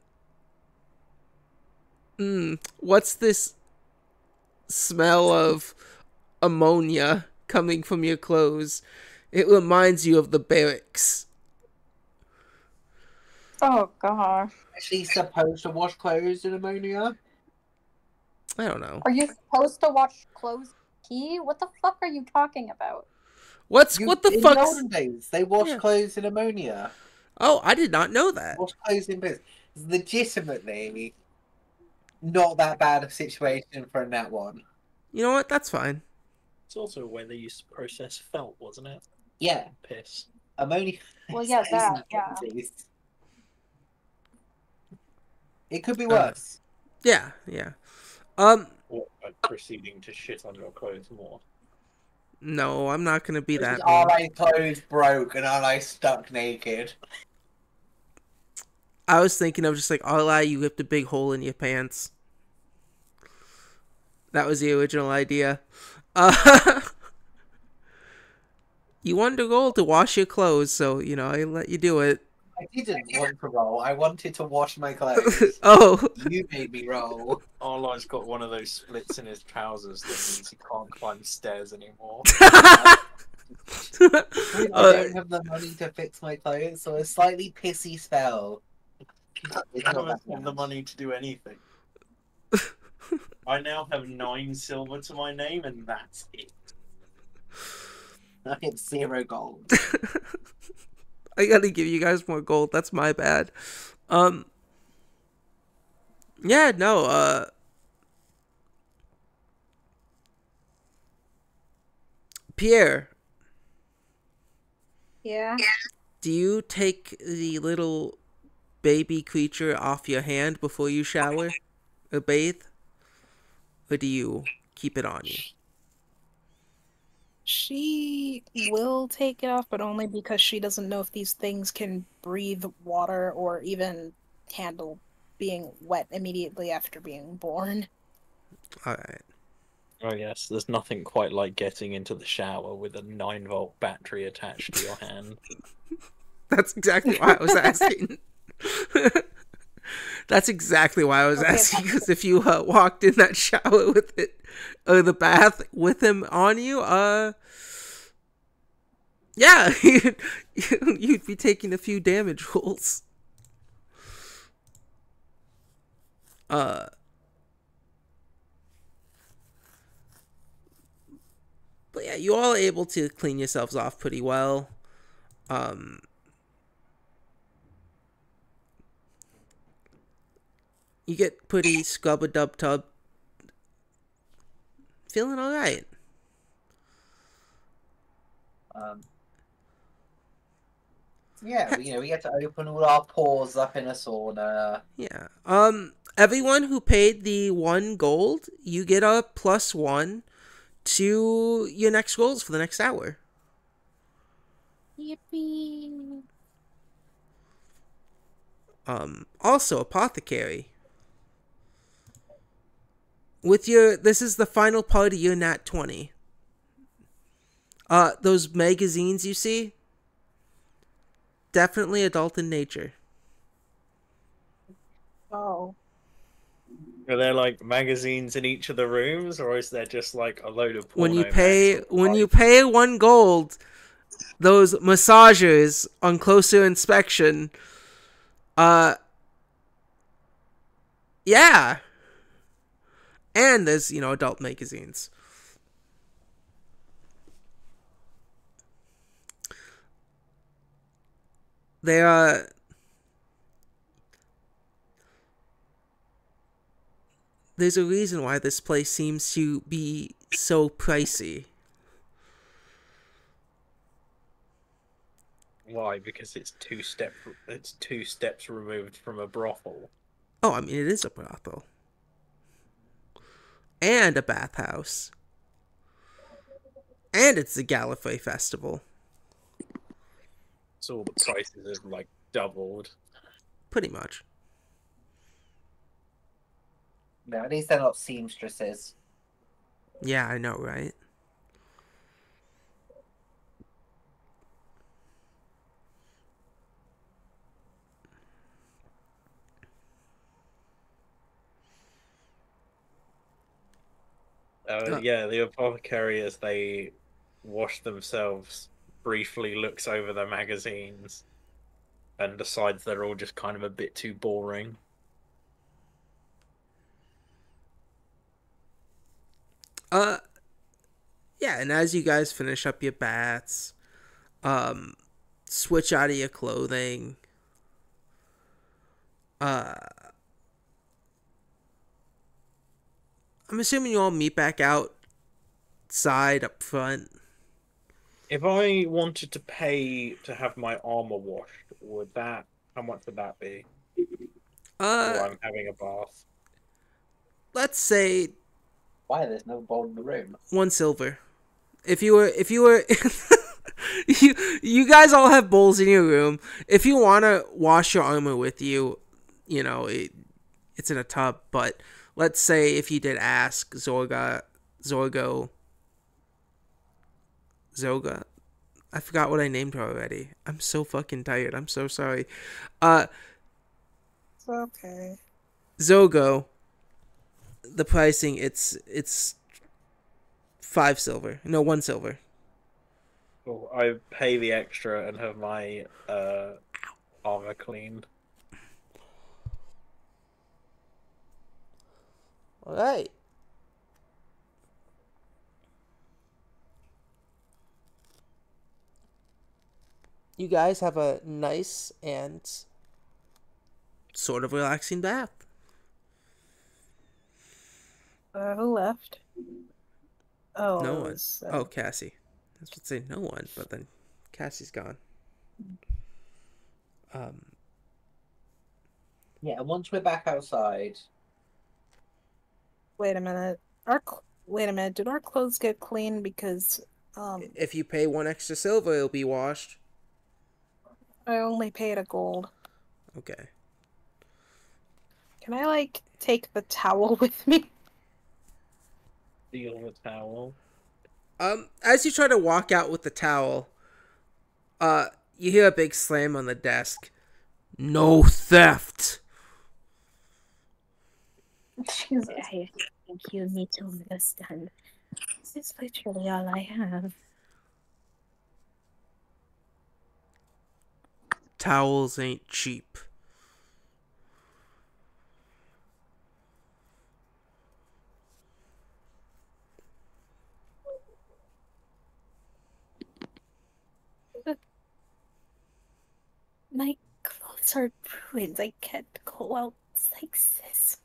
What's this smell of ammonia coming from your clothes? It reminds you of the barracks. Oh, gosh. Is she supposed to wash clothes in ammonia? I don't know. Are you supposed to wash clothes pee? What the fuck are you talking about? What the fuck? In the olden days, they wash clothes in ammonia. Oh, I did not know that. Wash clothes in piss. Legitimately, not that bad a situation for a nat 1. You know what? That's fine. It's also where they used to process felt, wasn't it? Yeah. Piss. Ammonia. Well, yeah, that, yeah. It could be worse. Yeah. Or proceeding to shit on your clothes more. No, I'm not gonna be that. Are my clothes broke and are I stuck naked? I was thinking of just like, Arlai, you ripped a big hole in your pants. That was the original idea. You wanted to roll to wash your clothes, so, I let you do it. I didn't want to roll. I wanted to wash my clothes. Oh. You made me roll. Arlai's got one of those splits in his trousers that means he can't climb stairs anymore. I don't have the money to fix my clothes, so a slightly pissy spell. I don't have the money to do anything. I now have 9 silver to my name, and that's it. I get 0 gold. I gotta give you guys more gold. That's my bad. Yeah, no, Pierre, Yeah. do you take the little baby creature off your hand before you shower or bathe? Or do you keep it on you? She will take it off, but only because she doesn't know if these things can breathe water or even handle being wet immediately after being born. Alright. Oh yes, there's nothing quite like getting into the shower with a 9-volt battery attached to your hand. That's exactly why I was asking. That's exactly why I was asking, because if you walked in that shower with it, or the bath with him on you, yeah, you'd be taking a few damage rolls. But yeah, you all are able to clean yourselves off pretty well. You get pretty scrub-a-dub-tub. Feeling alright. Yeah, we get to open all our pores up in a sauna. Yeah. Everyone who paid the 1 gold, you get a +1 to your next goals for the next hour. Yippee! Also, apothecary. This is the final part of your nat 20. Those magazines you see, definitely adult in nature. Oh. Are there like magazines in each of the rooms, or is there just like a load of porno When you mags? pay 1 gold, those massagers on closer inspection, yeah. And there's, adult magazines. There's a reason why this place seems to be so pricey. Why? Because it's two steps removed from a brothel. Oh, I mean, it is a brothel. And a bathhouse. And it's the Gallifrey Festival. So the prices have like doubled. Pretty much. No, at least they're not seamstresses. Yeah, I know, right? Yeah, the apothecary, as they wash themselves, briefly looks over the magazines and decides they're all just kind of a bit too boring. Yeah, and as you guys finish up your baths, switch out of your clothing, I'm assuming you all meet back outside up front. If I wanted to pay to have my armor washed, how much would that be? Or I'm having a bath. Let's say Why? There's no bowl in the room. 1 silver. If you were you guys all have bowls in your room. If you want to wash your armor with you, it's in a tub, but let's say if you did ask Zoga, I forgot what I named her already. I'm so fucking tired. I'm so sorry. It's okay. Zogo, the pricing, it's 5 silver. No, 1 silver. Cool. I pay the extra and have my armor cleaned. All right. You guys have a nice and sort of relaxing bath. Who left? Oh, No it one. was, Oh, Cassie. I was about to say no one, but then Cassie's gone. Yeah, and once we're back outside, wait a minute. Wait a minute. Did our clothes get clean? Because If you pay 1 extra silver, it'll be washed. I only paid a gold. Okay. Can I like take the towel with me? Steal the towel. As you try to walk out with the towel, you hear a big slam on the desk. No theft. I think you need to understand. This is literally all I have. Towels ain't cheap. My clothes are ruined. I can't go out like this.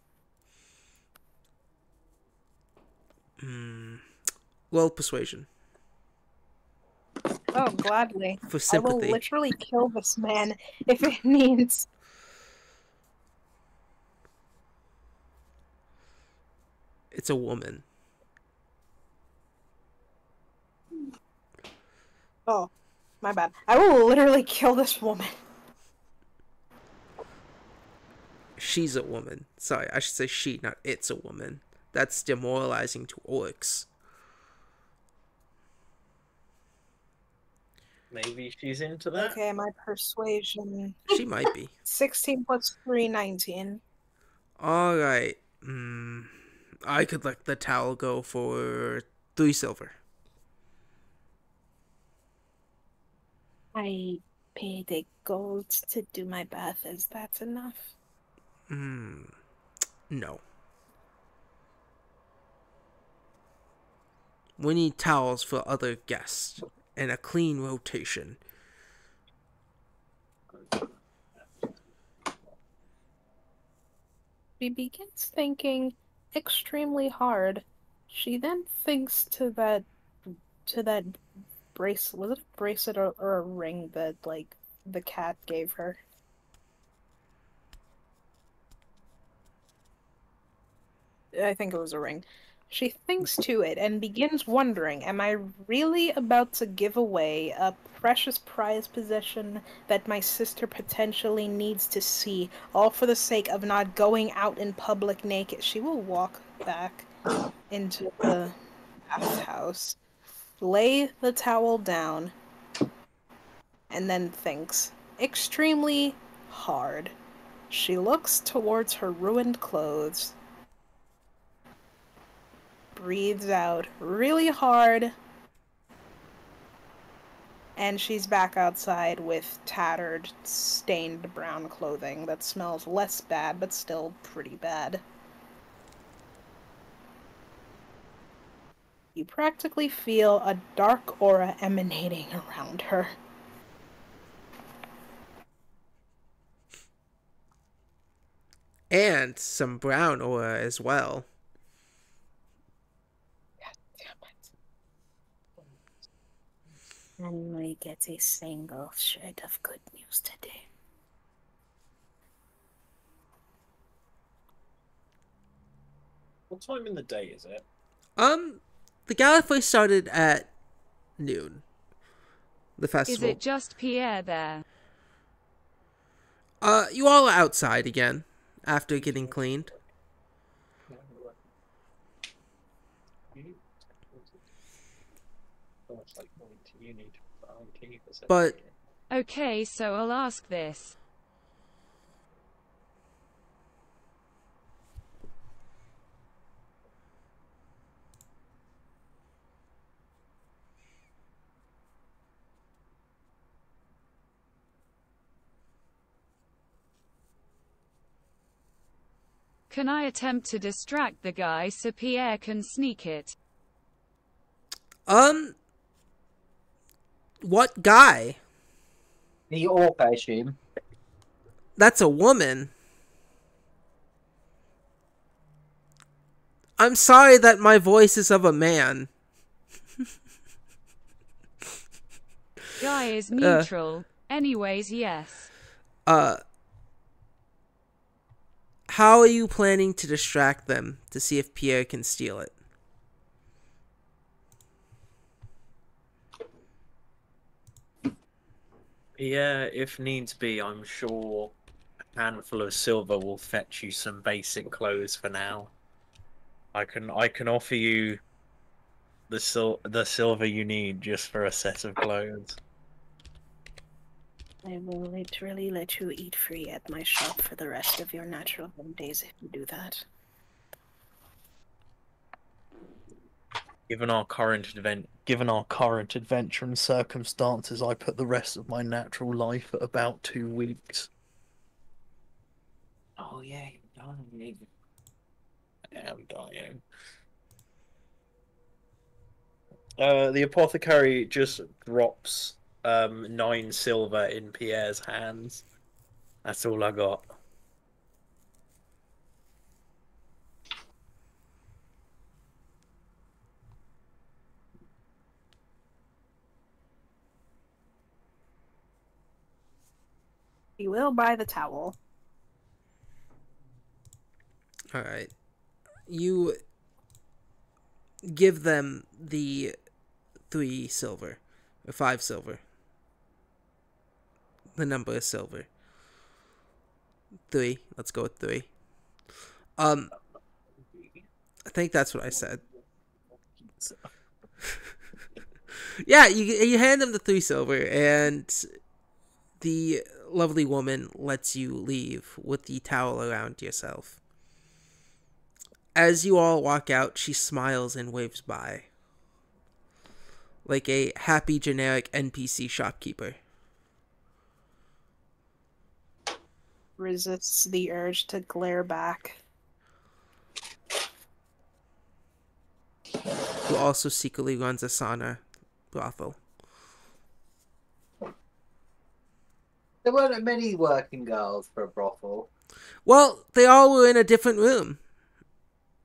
Well, persuasion. Oh, gladly. For I will sympathy. literally kill this man if it means. It's a woman. Oh, my bad. I will literally kill this woman. She's a woman. Sorry, I should say she, not it's a woman. That's demoralizing to orcs. Maybe she's into that. Okay, my persuasion. She might be. 16 plus 3, 19. Alright. I could let the towel go for 3 silver. I paid a gold to do my bath. Is that enough? No. We need towels for other guests and a clean rotation. She begins thinking extremely hard. She then thinks to that bracelet. Was it a bracelet or a ring that like the cat gave her? I think it was a ring. She thinks to it and begins wondering, am I really about to give away a precious prized possession that my sister potentially needs to see, all for the sake of not going out in public naked? She will walk back into the bathhouse, lay the towel down, and then thinks extremely hard. She looks towards her ruined clothes, breathes out really hard, and she's back outside with tattered, stained brown clothing that smells less bad, but still pretty bad. You practically feel a dark aura emanating around her. And some brown aura as well. And we get a single shred of good news today. What time in the day is it? The Gallifrey started at noon. The festival. Is it just Pierre there? You all are outside again after getting cleaned. But Okay, so I'll ask this. Can I attempt to distract the guy so Pierre can sneak it? What guy? The orc, I assume. That's a woman. I'm sorry that my voice is of a man. Guy is neutral. Anyways, yes. How are you planning to distract them to see if Pierre can steal it? Yeah, if needs be, I'm sure a handful of silver will fetch you some basic clothes for now. I can offer you the silver you need just for a set of clothes. I will literally let you eat free at my shop for the rest of your natural home days if you do that. Given our current adventure and circumstances, I put the rest of my natural life at about 2 weeks. Oh yeah, you're dying. I am dying. The apothecary just drops 9 silver in Pierre's hands. That's all I got. You will buy the towel. Alright. You give them the 3 silver. Or 5 silver. The number is silver. 3. Let's go with 3. I think that's what I said. Yeah, you hand them the 3 silver, and the lovely woman lets you leave with the towel around yourself. As you all walk out, she smiles and waves by. Like a happy generic NPC shopkeeper. Resists the urge to glare back. Who also secretly runs a sauna brothel. There weren't many working girls for a brothel. Well, they all were in a different room.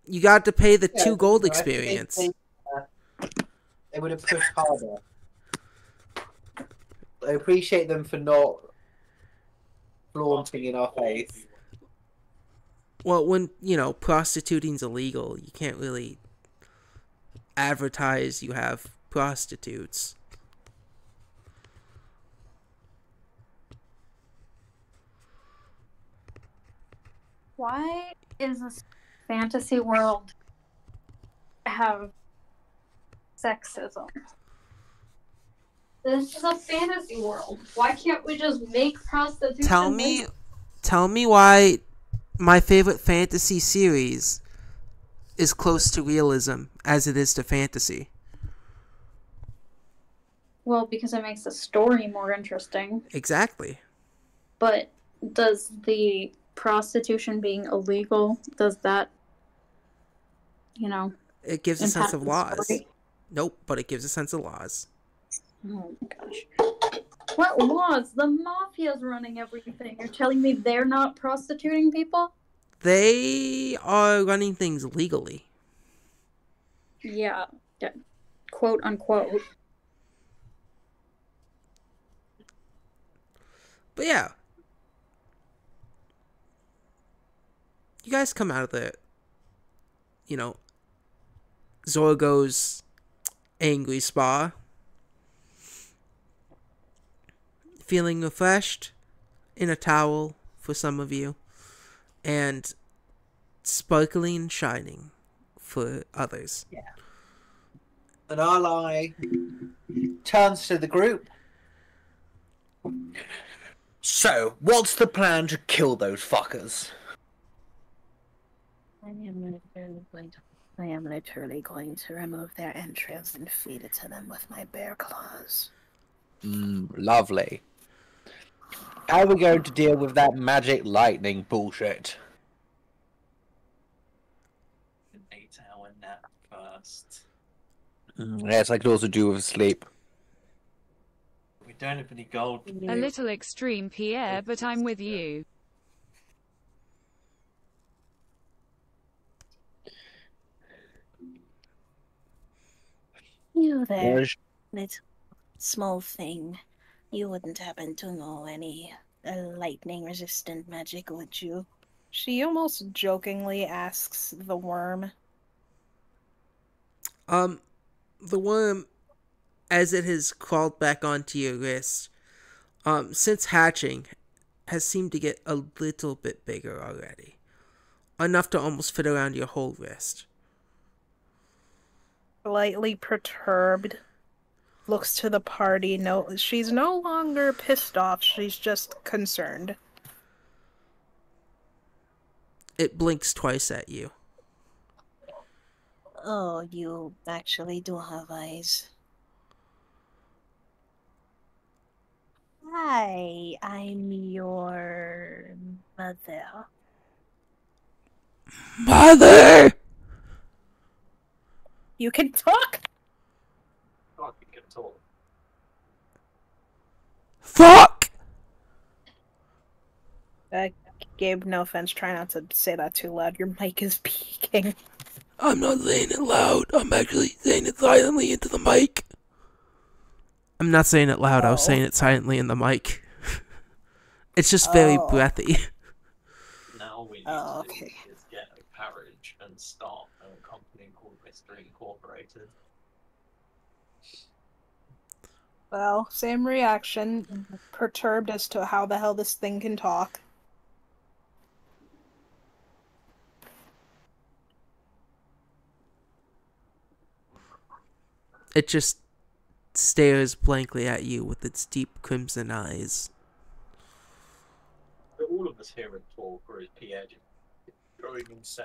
You got to pay the 2 gold I think experience. They would have pushed harder. I appreciate them for not flaunting in our face. Well, when, prostituting's illegal, you can't really advertise you have prostitutes. Why is this fantasy world have sexism? This is a fantasy world. Why can't we just make prostitution? Tell me why my favorite fantasy series is close to realism as it is to fantasy. Well, because it makes the story more interesting. Exactly. But does the prostitution being illegal, does that, It gives a sense of impact the laws. story? Nope, but it gives a sense of laws. Oh my gosh. What laws? The mafia's running everything. You're telling me they're not prostituting people? They are running things legally. Yeah. Quote unquote. But yeah. You guys come out of the, Zorgo's angry spa. Feeling refreshed in a towel for some of you. And sparkling and shining for others. Yeah. And Arlai turns to the group. So, what's the plan to kill those fuckers? I am literally going to remove their entrails and feed it to them with my bear claws. Lovely. How are we going to deal with that magic lightning bullshit? Yes, I could also do with sleep. We don't have any gold. A little extreme, Pierre, but I'm with you. You there, Yes. little small thing. You wouldn't happen to know any lightning-resistant magic, would you? She almost jokingly asks the worm. The worm, as it has crawled back onto your wrist, since hatching, has seemed to get a little bit bigger already. Enough to almost fit around your whole wrist. Slightly perturbed, looks to the party. No, she's no longer pissed off. She's just concerned. It blinks twice at you. Oh, you actually do have eyes. Hi, I'm your mother. Mother! You can talk? God, you can talk. Fuck! Gabe, no offense, try not to say that too loud. Your mic is peaking. I'm not saying it loud. I'm actually saying it silently into the mic. I'm not saying it loud. I was saying it silently in the mic. It's just very breathy. Now we need Oh, to okay. is get a carriage and start a company called Mystery Incorporated. Well, same reaction. Perturbed as to how the hell this thing can talk. It just stares blankly at you with its deep crimson eyes. But all of us hear it talk, or is Pierre just going insane?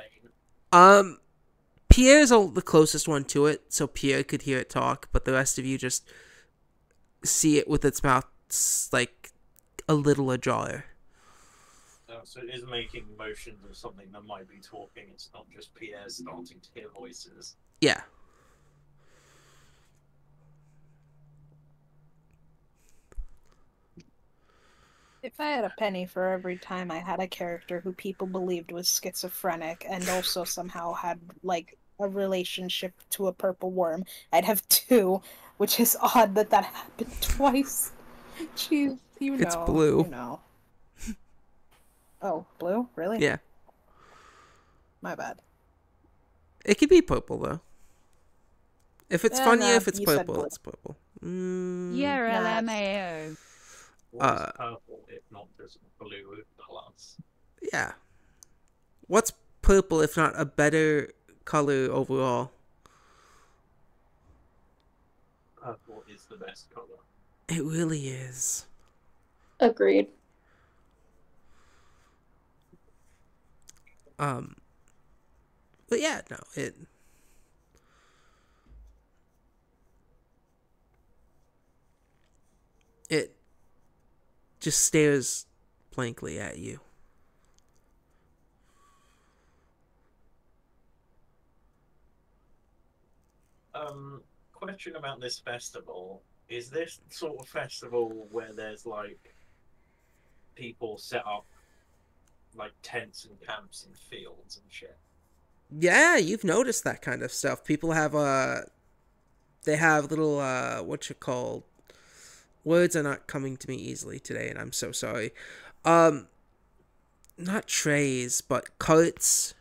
Pierre's the closest one to it, so Pierre could hear it talk, but the rest of you just see it with its mouth like a little ajar. So it is making motions of something that might be talking. It's not just Pierre starting to hear voices. Yeah. If I had a penny for every time I had a character who people believed was schizophrenic and also somehow had, like, a relationship to a purple worm, I'd have two, which is odd that that happened twice. Jeez, you know. It's blue. You know. Oh, blue? Really? Yeah. My bad. It could be purple, though. If it's funnier, nah, if it's you said purple, blue. it's purple. Yeah, LMAO. What's purple if not just blue plus? Yeah. What's purple if not a better color overall? Purple is the best color. It really is. Agreed. But yeah, no, it just stares blankly at you. Question about this festival. Is this sort of festival where there's like people set up like tents and camps and fields and shit? Yeah, you've noticed that kind of stuff. People have they have little what you call, words are not coming to me easily today, and I'm so sorry. Not trays, but carts.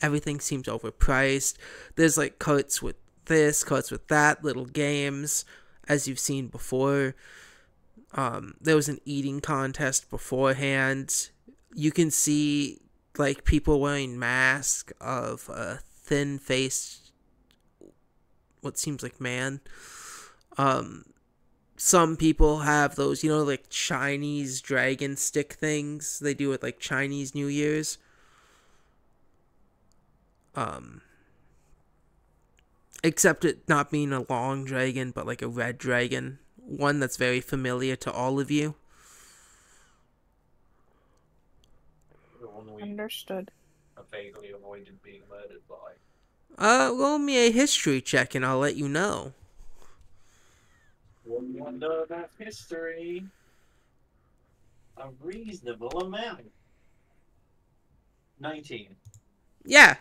Everything seems overpriced. There's like carts with this, carts with that, little games, as you've seen before. There was an eating contest beforehand. You can see like people wearing masks of a thin-faced, what seems like man. Some people have those, like Chinese dragon stick things they do at like Chinese New Year's. Except it not being a long dragon, but like a red dragon. One that's very familiar to all of you. Understood. Vaguely avoided being murdered by. Roll me a history check and I'll let you know. What do you know about history? A reasonable amount. 19. Yeah,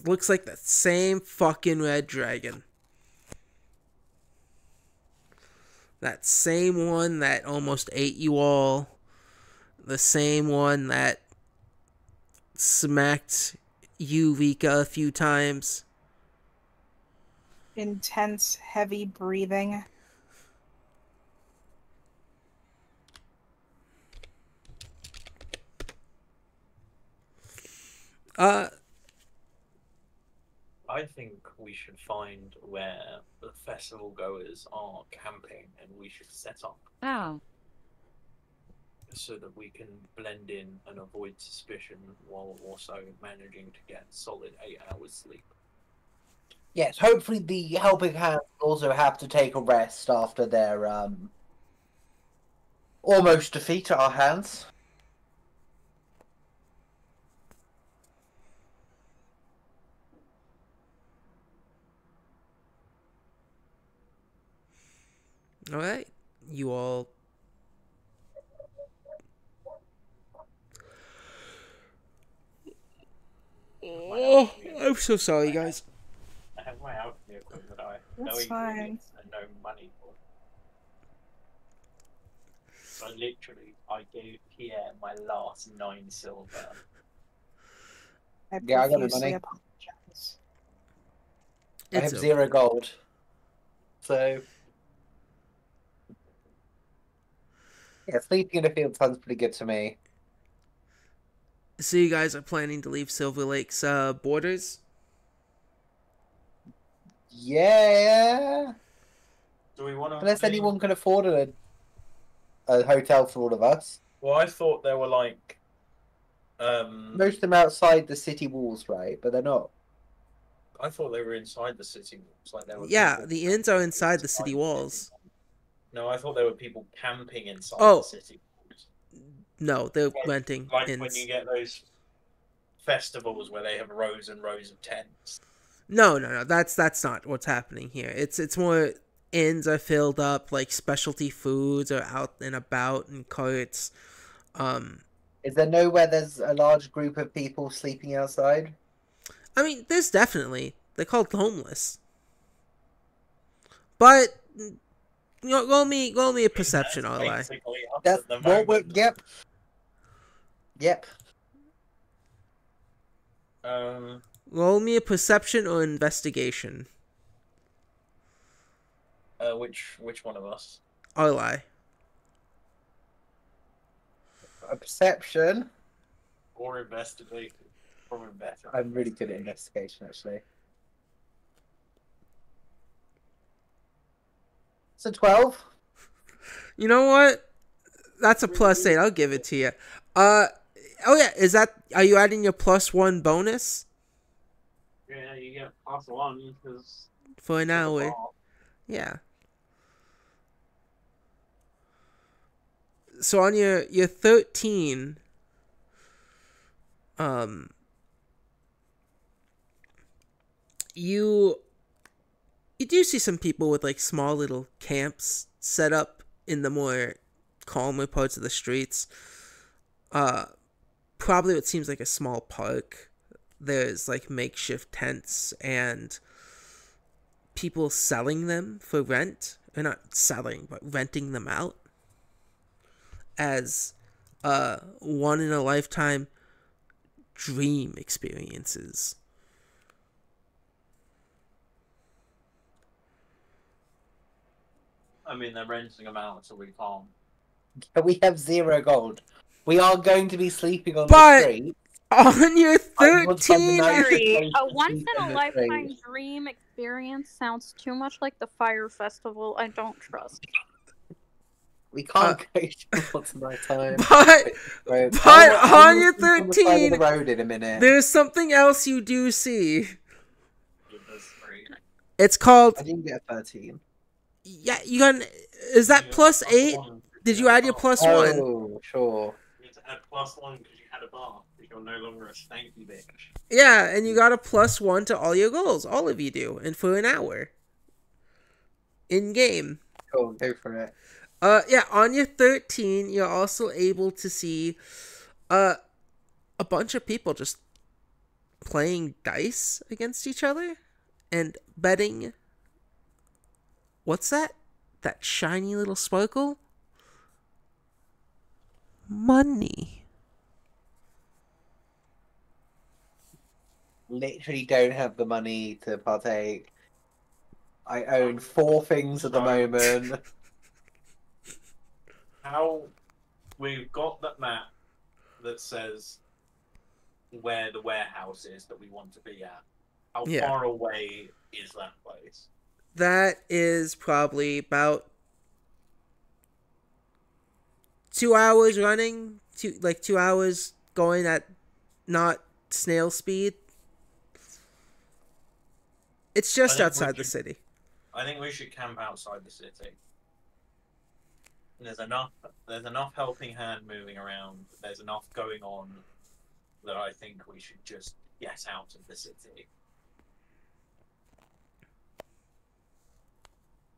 looks like the same fucking red dragon. That same one that almost ate you all. The same one that smacked you, Vika, a few times. Intense, heavy breathing. I think we should find where the festival goers are camping and we should set up. Oh. So that we can blend in and avoid suspicion while also managing to get solid 8 hours sleep. Yes, hopefully the helping hands also have to take a rest after their almost defeat at our hands. Alright, you all... Oh, I'm so sorry, guys. I have my alchemy equipment. I no That's fine. ingredients and no money for it. So literally, I gave Pierre my last 9 silver. I Yeah, I got the profusely money. apologize. I have okay. 0 gold. So... yeah, sleeping in the field sounds pretty good to me. So you guys are planning to leave Silver Lake's borders? Yeah. Do we want to? Unless anyone can afford a hotel for all of us. Well, I thought there were like. Most of them outside the city walls, right? But they're not. I thought they were inside the city walls. Like there were. Yeah, people the inns are inside the city walls. No, I thought there were people camping inside Oh. the city walls. No, they're Like- renting Like inns. when you get those festivals where they have rows and rows of tents. No, that's not what's happening here. It's more inns are filled up, like specialty foods are out and about in carts. Is there nowhere there's a large group of people sleeping outside? I mean, there's definitely. They're called homeless. But you know, roll me a perception, That's all I. basically us That's at the what we're. moment. Yep. Yep. Roll me a perception or investigation. Which one of us? All I. A perception. Or investigation? Probably better. I'm really good at investigation, actually. It's a 12. You know what? That's a +8. I'll give it to you. Oh yeah, are you adding your +1 bonus? Yeah, you get +1 because For an hour. Yeah. So on your 13, you do see some people with like small little camps set up in the more calmer parts of the streets. Probably what seems like a small park. There's like makeshift tents and people selling them for rent. Or not selling, but renting them out as one in a lifetime dream experiences. I mean, they're renting them out, so we can't. We have 0 gold. We are going to be sleeping on But- the street. On your I want some 13, nice Harry, place a to once sleep in on a the lifetime street. dream experience sounds too much like the Fire Festival. I don't trust. We can't go to what's my time. but on your 13, the road in a minute. there's something else you do see. It does free. It's called, I didn't get a 13. yeah, you got, is that +8? Did you add your +1? Oh, sure. You had to add +1 because you had a bar. You you're no longer a stanky bitch. Yeah, and you got a +1 to all your goals. All of you do, and for an hour. In game. Cool, go for it. Yeah, on your 13, you're also able to see a bunch of people just playing dice against each other and betting. What's that? That shiny little sparkle? Money. Literally don't have the money to partake. I own 4 things at the moment. How we've got that map that says where the warehouse is that we want to be at. How Yeah. far away is that place? That is probably about 2 hours running, 2 hours going at not snail speed. It's just outside the city. I think we should camp outside the city. There's enough helping hand moving around. There's enough going on that I think we should just get out of the city.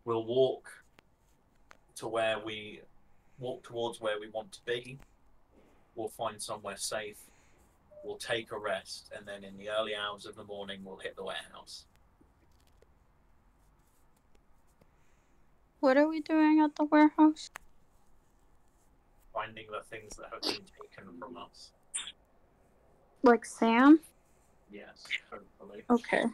We'll walk towards where we want to be. We'll find somewhere safe. We'll take a rest, and then in the early hours of the morning, we'll hit the warehouse. What are we doing at the warehouse? Finding the things that have been taken from us. Like Sam? Yes, hopefully. Okay.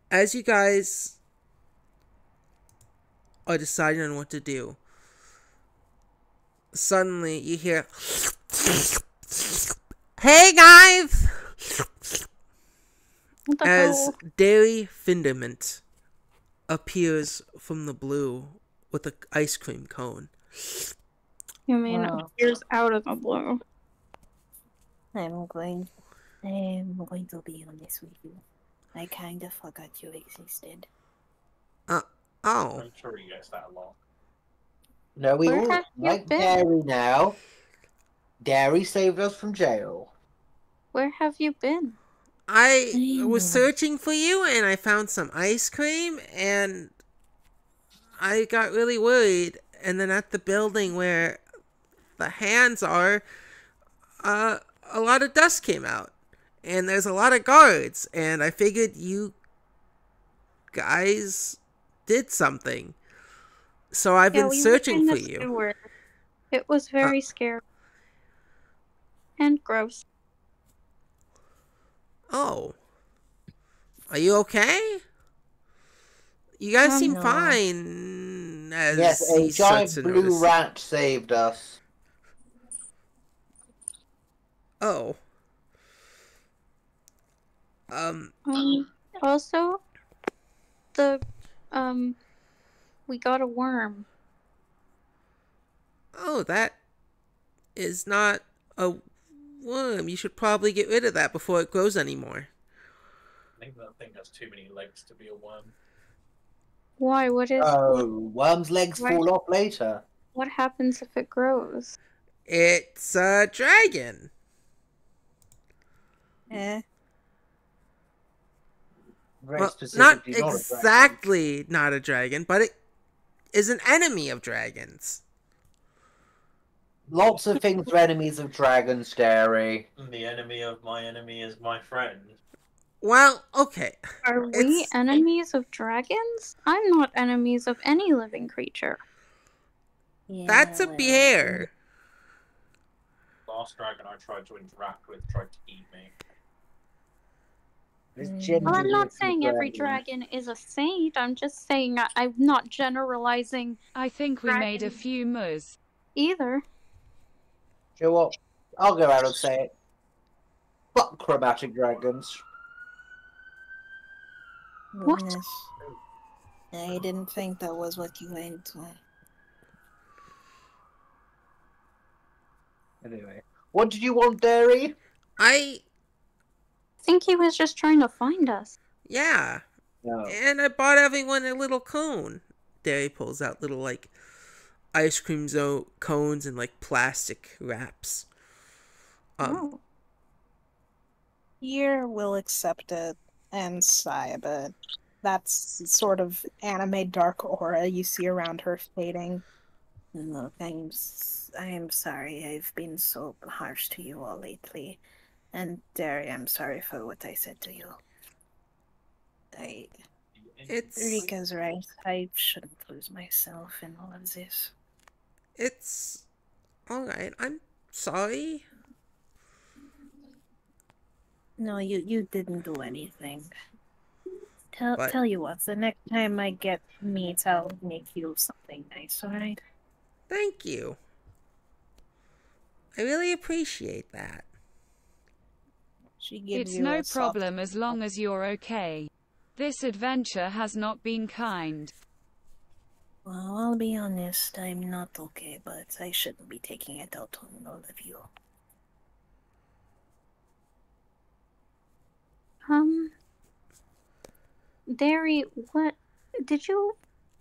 As you guys are deciding on what to do, suddenly you hear, "Hey guys!" What the as hell? Dairy Finderment appears from the blue with an ice cream cone. You mean it Wow. appears out of the blue? I'm going to be honest with you. I kind of forgot you existed. Oh. I'm sure he gets that a lot. No, we Where all have you like been? Dairy now. Dairy saved us from jail. Where have you been? I was searching for you and I found some ice cream and I got really worried. And then at the building where the hands are, a lot of dust came out. And there's a lot of guards. And I figured you guys did something. So I've been we searching were for in the you. sewer. It was very scary. And gross. Oh. Are you okay? You guys seem No. fine. As Yes, a he giant starts to blue notice. rat saved us. Oh. Also, we got a worm. Oh, that is not a worm. You should probably get rid of that before it grows anymore. I think that thing has too many legs to be a worm. Why? Oh, worm's legs Why- fall off later. What happens if it grows? It's a dragon. Eh? Very Well, not specifically, not a dragon. exactly not a dragon, but it is an enemy of dragons. Lots of things are enemies of dragons, Dairy. The enemy of my enemy is my friend. Well, okay. Are we It's- enemies of dragons? I'm not enemies of any living creature. Yeah, That's a well, bear. Last dragon I tried to interact with tried to eat me. It's Well, genuinely Well, I'm not a saying every dragon is a saint. I'm just saying I'm not generalizing I think we made a Dragon. few moos. either. You know what? I'll go out and say it. Fuck chromatic dragons. What? Yes. I didn't think that was what you went with. Anyway, what did you want, Dairy? I I think he was just trying to find us. yeah. No. And I bought everyone a little cone. Derry pulls out little, like, ice cream cones and, like, plastic wraps. Oh. Year will accept it and sigh a bit. That's sort of anime dark aura you see around her fading. Look, I am sorry I've been so harsh to you all lately. And Derry, I'm sorry for what I said to you. Rika's right. I shouldn't lose myself in all of this. It's alright. I'm sorry. No, you didn't do anything. But Tell you what, the next time I get meat, I'll make you something nice, alright? thank you. I really appreciate that. She gives It's you no a soft problem as long as you're okay. This adventure has not been kind. Well, I'll be honest, I'm not okay, but I shouldn't be taking it out on all of you. Derry,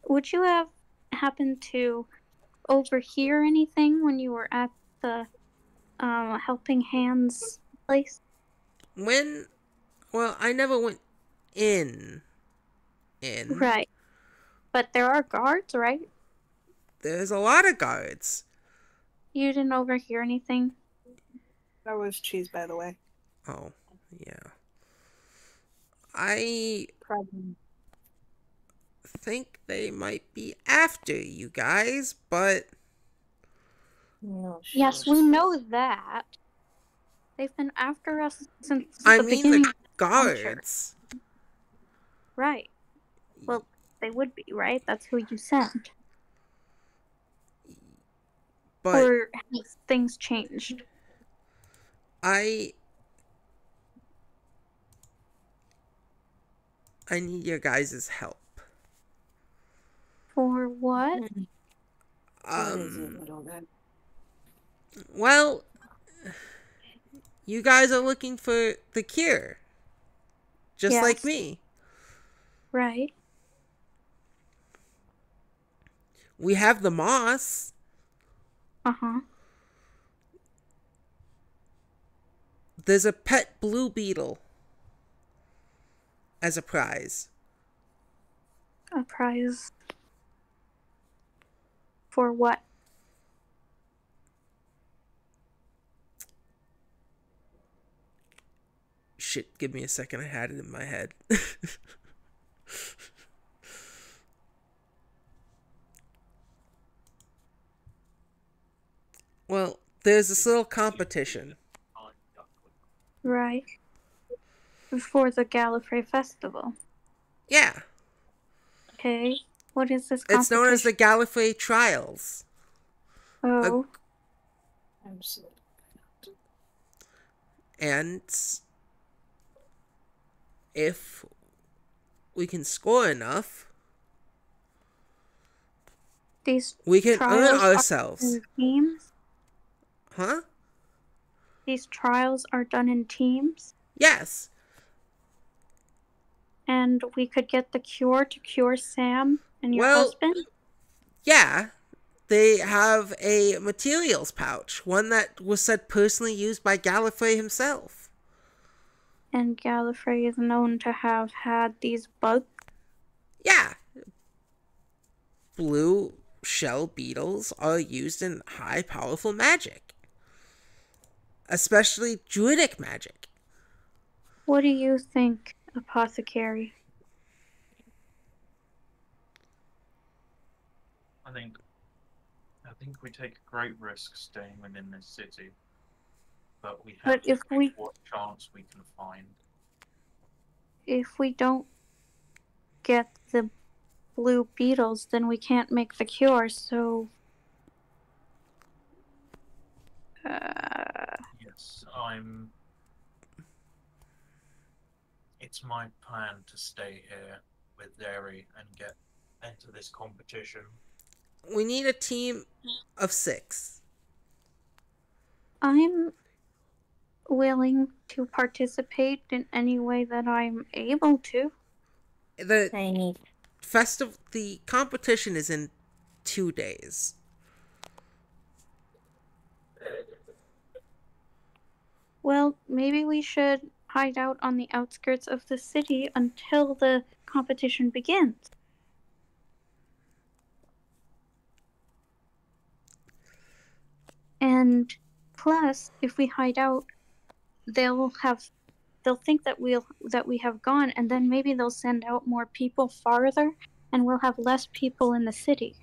would you have happened to overhear anything when you were at the Helping Hands place? Well, I never went in. Right. But there are guards, right? There's a lot of guards. You didn't overhear anything? That was cheese, by the way. Oh, yeah. I think they might be after you guys, but... No, yes, we know that. They've been after us since the beginning. The guards. Right. Well, they would be, right? That's who you sent. But or has things changed? I need your guys' help. For what? Well, you guys are looking for the cure. Just like me. Right. We have the moss. Uh-huh. There's a pet blue beetle as a prize. A prize for what? Shit, give me a second. I had it in my head. Well, there's this little competition. Right. For the Gallifrey Festival. Yeah. Okay. What is this competition? It's known as the Gallifrey Trials. Oh. And if we can score enough, we can earn ourselves. In teams? Huh? These trials are done in teams? Yes. And we could get the cure to cure Sam and your husband? Yeah. They have a materials pouch, one that was said personally used by Gallifrey himself. And Gallifrey is known to have had these bugs? Yeah. Blue shell beetles are used in high powerful magic. Especially druidic magic. What do you think, Apothecary? I think we take a great risk staying within this city, but we have to take what chance we can find. If we don't get the blue beetles, then we can't make the cure, so... Yes, It's my plan to stay here with Derry and get into this competition. We need a team of 6. I'm willing to participate in any way that I'm able to. The I need. the competition is in 2 days. Well, maybe we should hide out on the outskirts of the city until the competition begins. And plus, if we hide out, they'll think that we have gone, and then maybe they'll send out more people farther, and we'll have less people in the city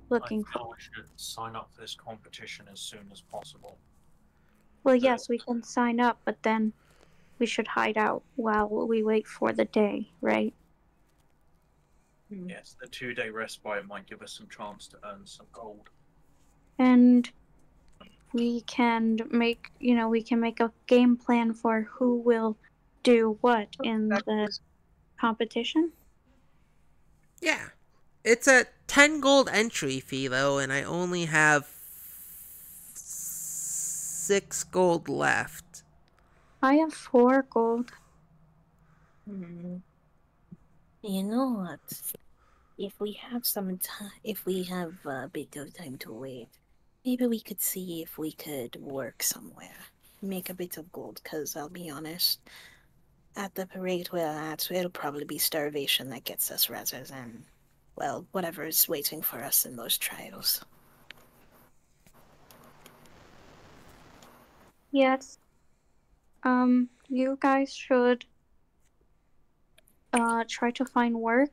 I looking for. feel we should sign up for this competition as soon as possible. Well, yes, we can sign up, but then we should hide out while we wait for the day, right? Yes, the 2-day respite might give us some chance to earn some gold. And we can make a game plan for who will do what in the competition. Yeah. It's a 10 gold entry fee, though, and I only have 6 gold left. I have 4 gold. You know what? If we have some time, if we have a bit of time to wait, maybe we could see if we could work somewhere, make a bit of gold. Cause I'll be honest, at the parade we're at, it'll probably be starvation that gets us rather than, well, whatever is waiting for us in those trials. Yes. You guys should try to find work,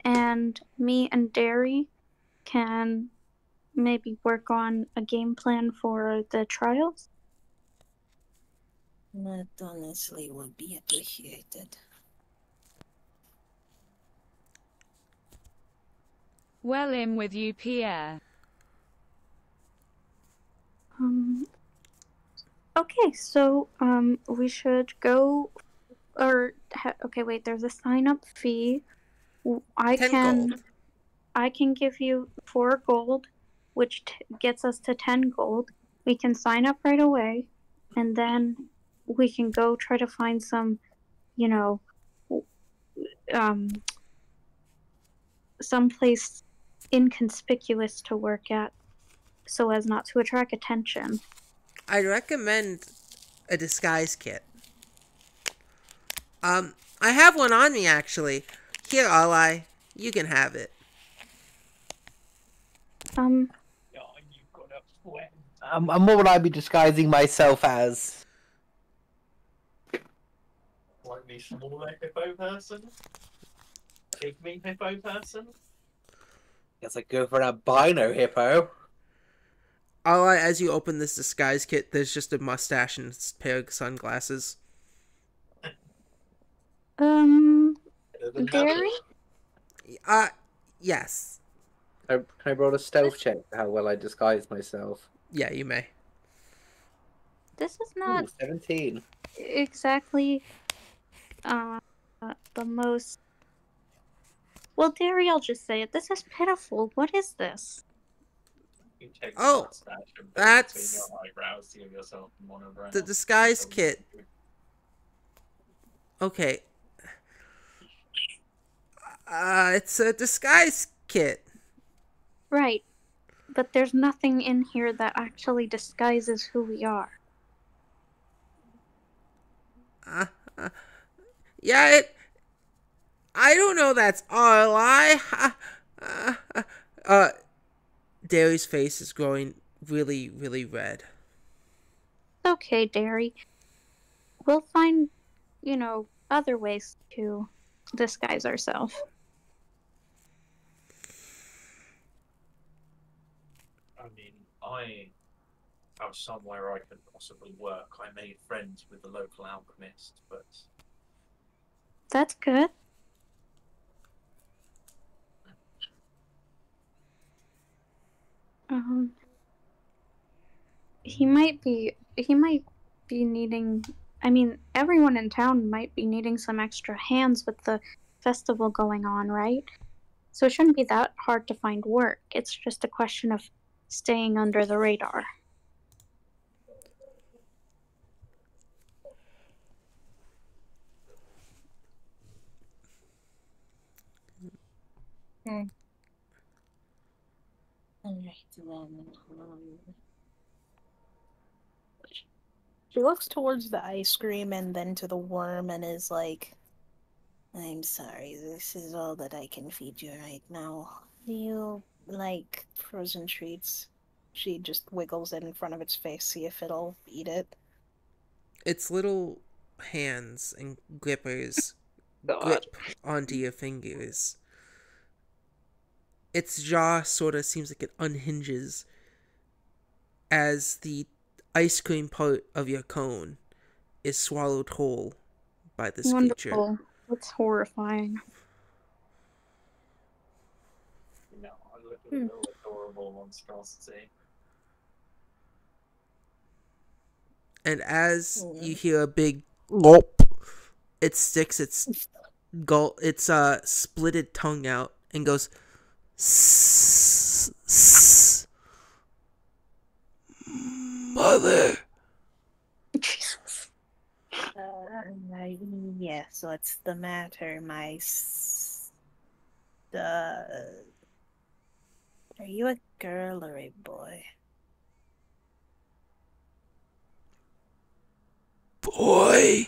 and me and Derry can maybe work on a game plan for the trials. That honestly would be appreciated. Well, in with you, Pierre. Okay, so we should go, okay, wait, there's a sign-up fee. 10 gold. I can give you 4 gold, which gets us to 10 gold. We can sign up right away, and then we can go try to find some, someplace inconspicuous to work at so as not to attract attention. I recommend a disguise kit. I have one on me, actually. Here, Ally. You can have it. And what would I be disguising myself as? Like the smaller hippo person? Pygmy hippo person? Guess I go for an albino hippo. Ally, as you open this disguise kit, there's just a mustache and a pair of sunglasses. Derry? Yes. Can I roll a stealth check for how well I disguise myself? Yeah, you may. This is not 17. exactly the most. Well, Derry, I'll just say it. This is pitiful. What is this? You take Oh, that's your eyebrows to give yourself monobrow. the disguise kit. Okay. It's a disguise kit. Right. But there's nothing in here that actually disguises who we are. Yeah, I don't know that's all lie. Derry's face is growing really, really red. Okay, Derry. We'll find, other ways to disguise ourselves. I mean, I have somewhere I could possibly work. I made friends with the local alchemist, but... That's good. He might be needing, I mean, everyone in town might be needing some extra hands with the festival going on, right? So it shouldn't be that hard to find work. It's just a question of staying under the radar. Alright, then. She looks towards the ice cream and then to the worm and is like, I'm sorry, this is all that I can feed you right now. Do you like frozen treats? she just wiggles it in front of its face, see if it'll eat it. Its little hands and grippers God. grip onto your fingers. Its jaw sort of seems like it unhinges as the ice cream part of your cone is swallowed whole by this creature. Wonderful. That's horrifying. You know, I look at a little adorable monstrosity. And as you hear a big gulp, it sticks its splitted tongue out and goes, Mother. Jesus. Yes, what's the matter, are you a girl or a boy? Boy.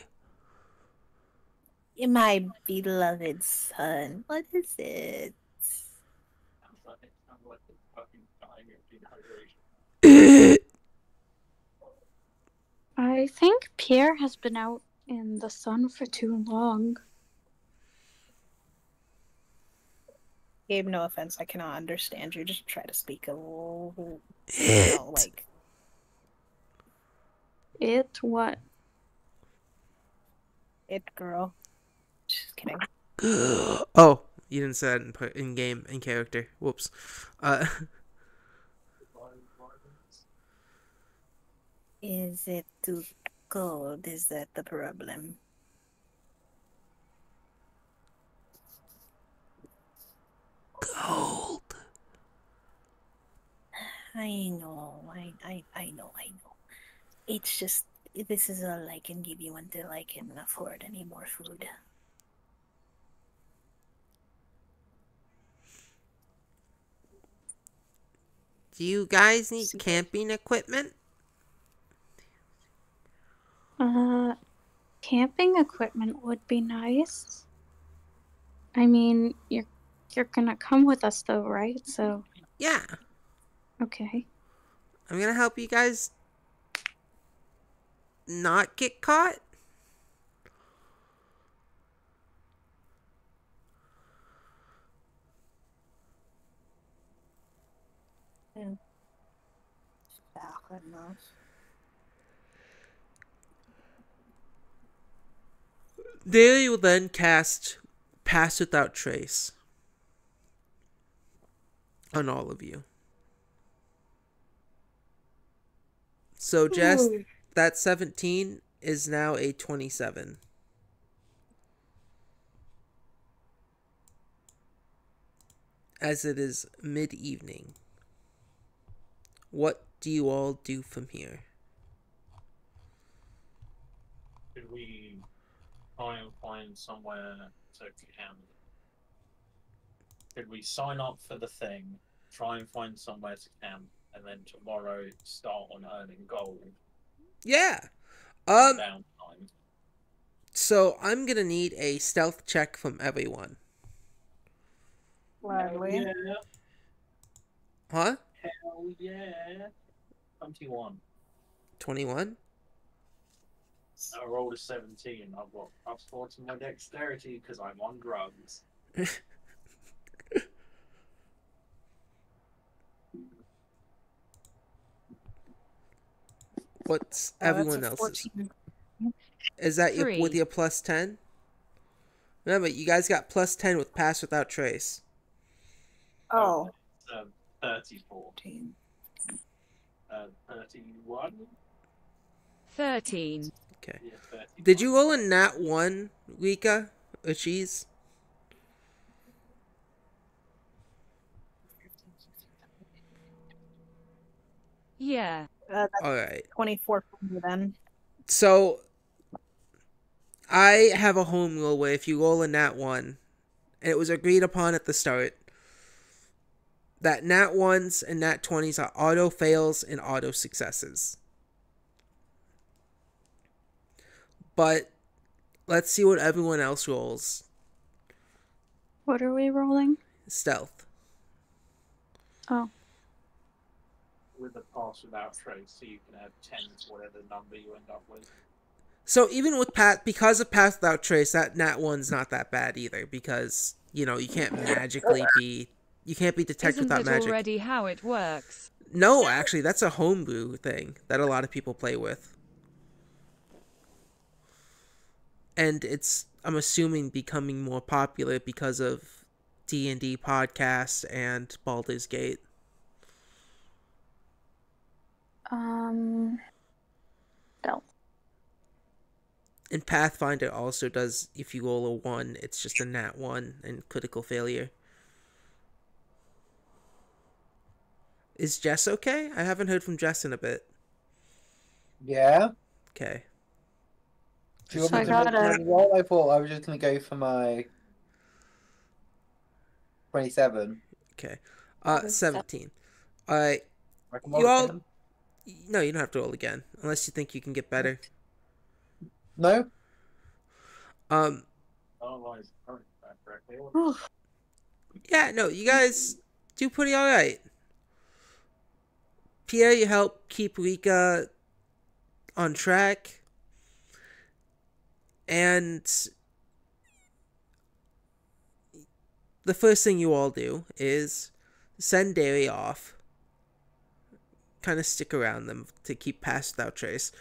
My beloved son, what is it? I think Pierre has been out in the sun for too long. Gabe, no offense, I cannot understand you. Just try to speak a little, like... It what? It, girl. Just kidding. Oh, you didn't say that in game, in character. Whoops. Is it too cold? Is that the problem? Cold. I know. It's just, this is all I can give you until I can afford any more food. Do you guys need camping equipment? Camping equipment would be nice. I mean, you're gonna come with us though, right? So Yeah. okay. I'm gonna help you guys not get caught. There you will then cast Pass Without Trace on all of you. So just that 17 is now a 27. As it is mid-evening. What do you all do from here? Could we try and find somewhere to camp? Could we sign up for the thing, try and find somewhere to camp, and then tomorrow start on earning gold? Yeah. Downtime. So I'm gonna need a stealth check from everyone. Gladly. Yeah. Huh? Hell yeah. 21. 21? I rolled a 17. I've got +4 to my dexterity because I'm on drugs. What's everyone That's a else's? 14. Is that your, 3. with your +10? Remember, you guys got +10 with Pass Without Trace. Oh. 34. 31? 13. Okay. Yeah, 31. Did you roll a nat 1, Rika? Or cheese? Yeah. That's Alright. 24 for me then. So, I have a home rule where if you roll a nat 1, and it was agreed upon at the start, that nat 1s and nat 20s are auto fails and auto successes. But let's see what everyone else rolls. What are we rolling? Stealth. Oh. With a pass without trace, so you can add 10 to whatever number you end up with. So even with because of Path Without Trace, that nat 1's not that bad either, because, you know, you can't be detected Isn't without it magic. already how it works? No, actually, that's a homebrew thing that a lot of people play with. And it's, I'm assuming, becoming more popular because of D&D podcasts and Baldur's Gate. Stealth. And Pathfinder also does, if you roll a 1, it's just a nat 1 and critical failure. Is Jess okay? I haven't heard from Jess in a bit. Yeah. Okay. Do you want So me I to make got another roll? I thought I was just going to go for my 27. Okay. 17. I can roll You all... again? No, you don't have to roll again, unless you think you can get better. No? Yeah, no, you guys do pretty alright. Pierre, you help keep Rika on track. And the first thing you all do is send Derry off. Kind of stick around them to keep Pass Without Trace.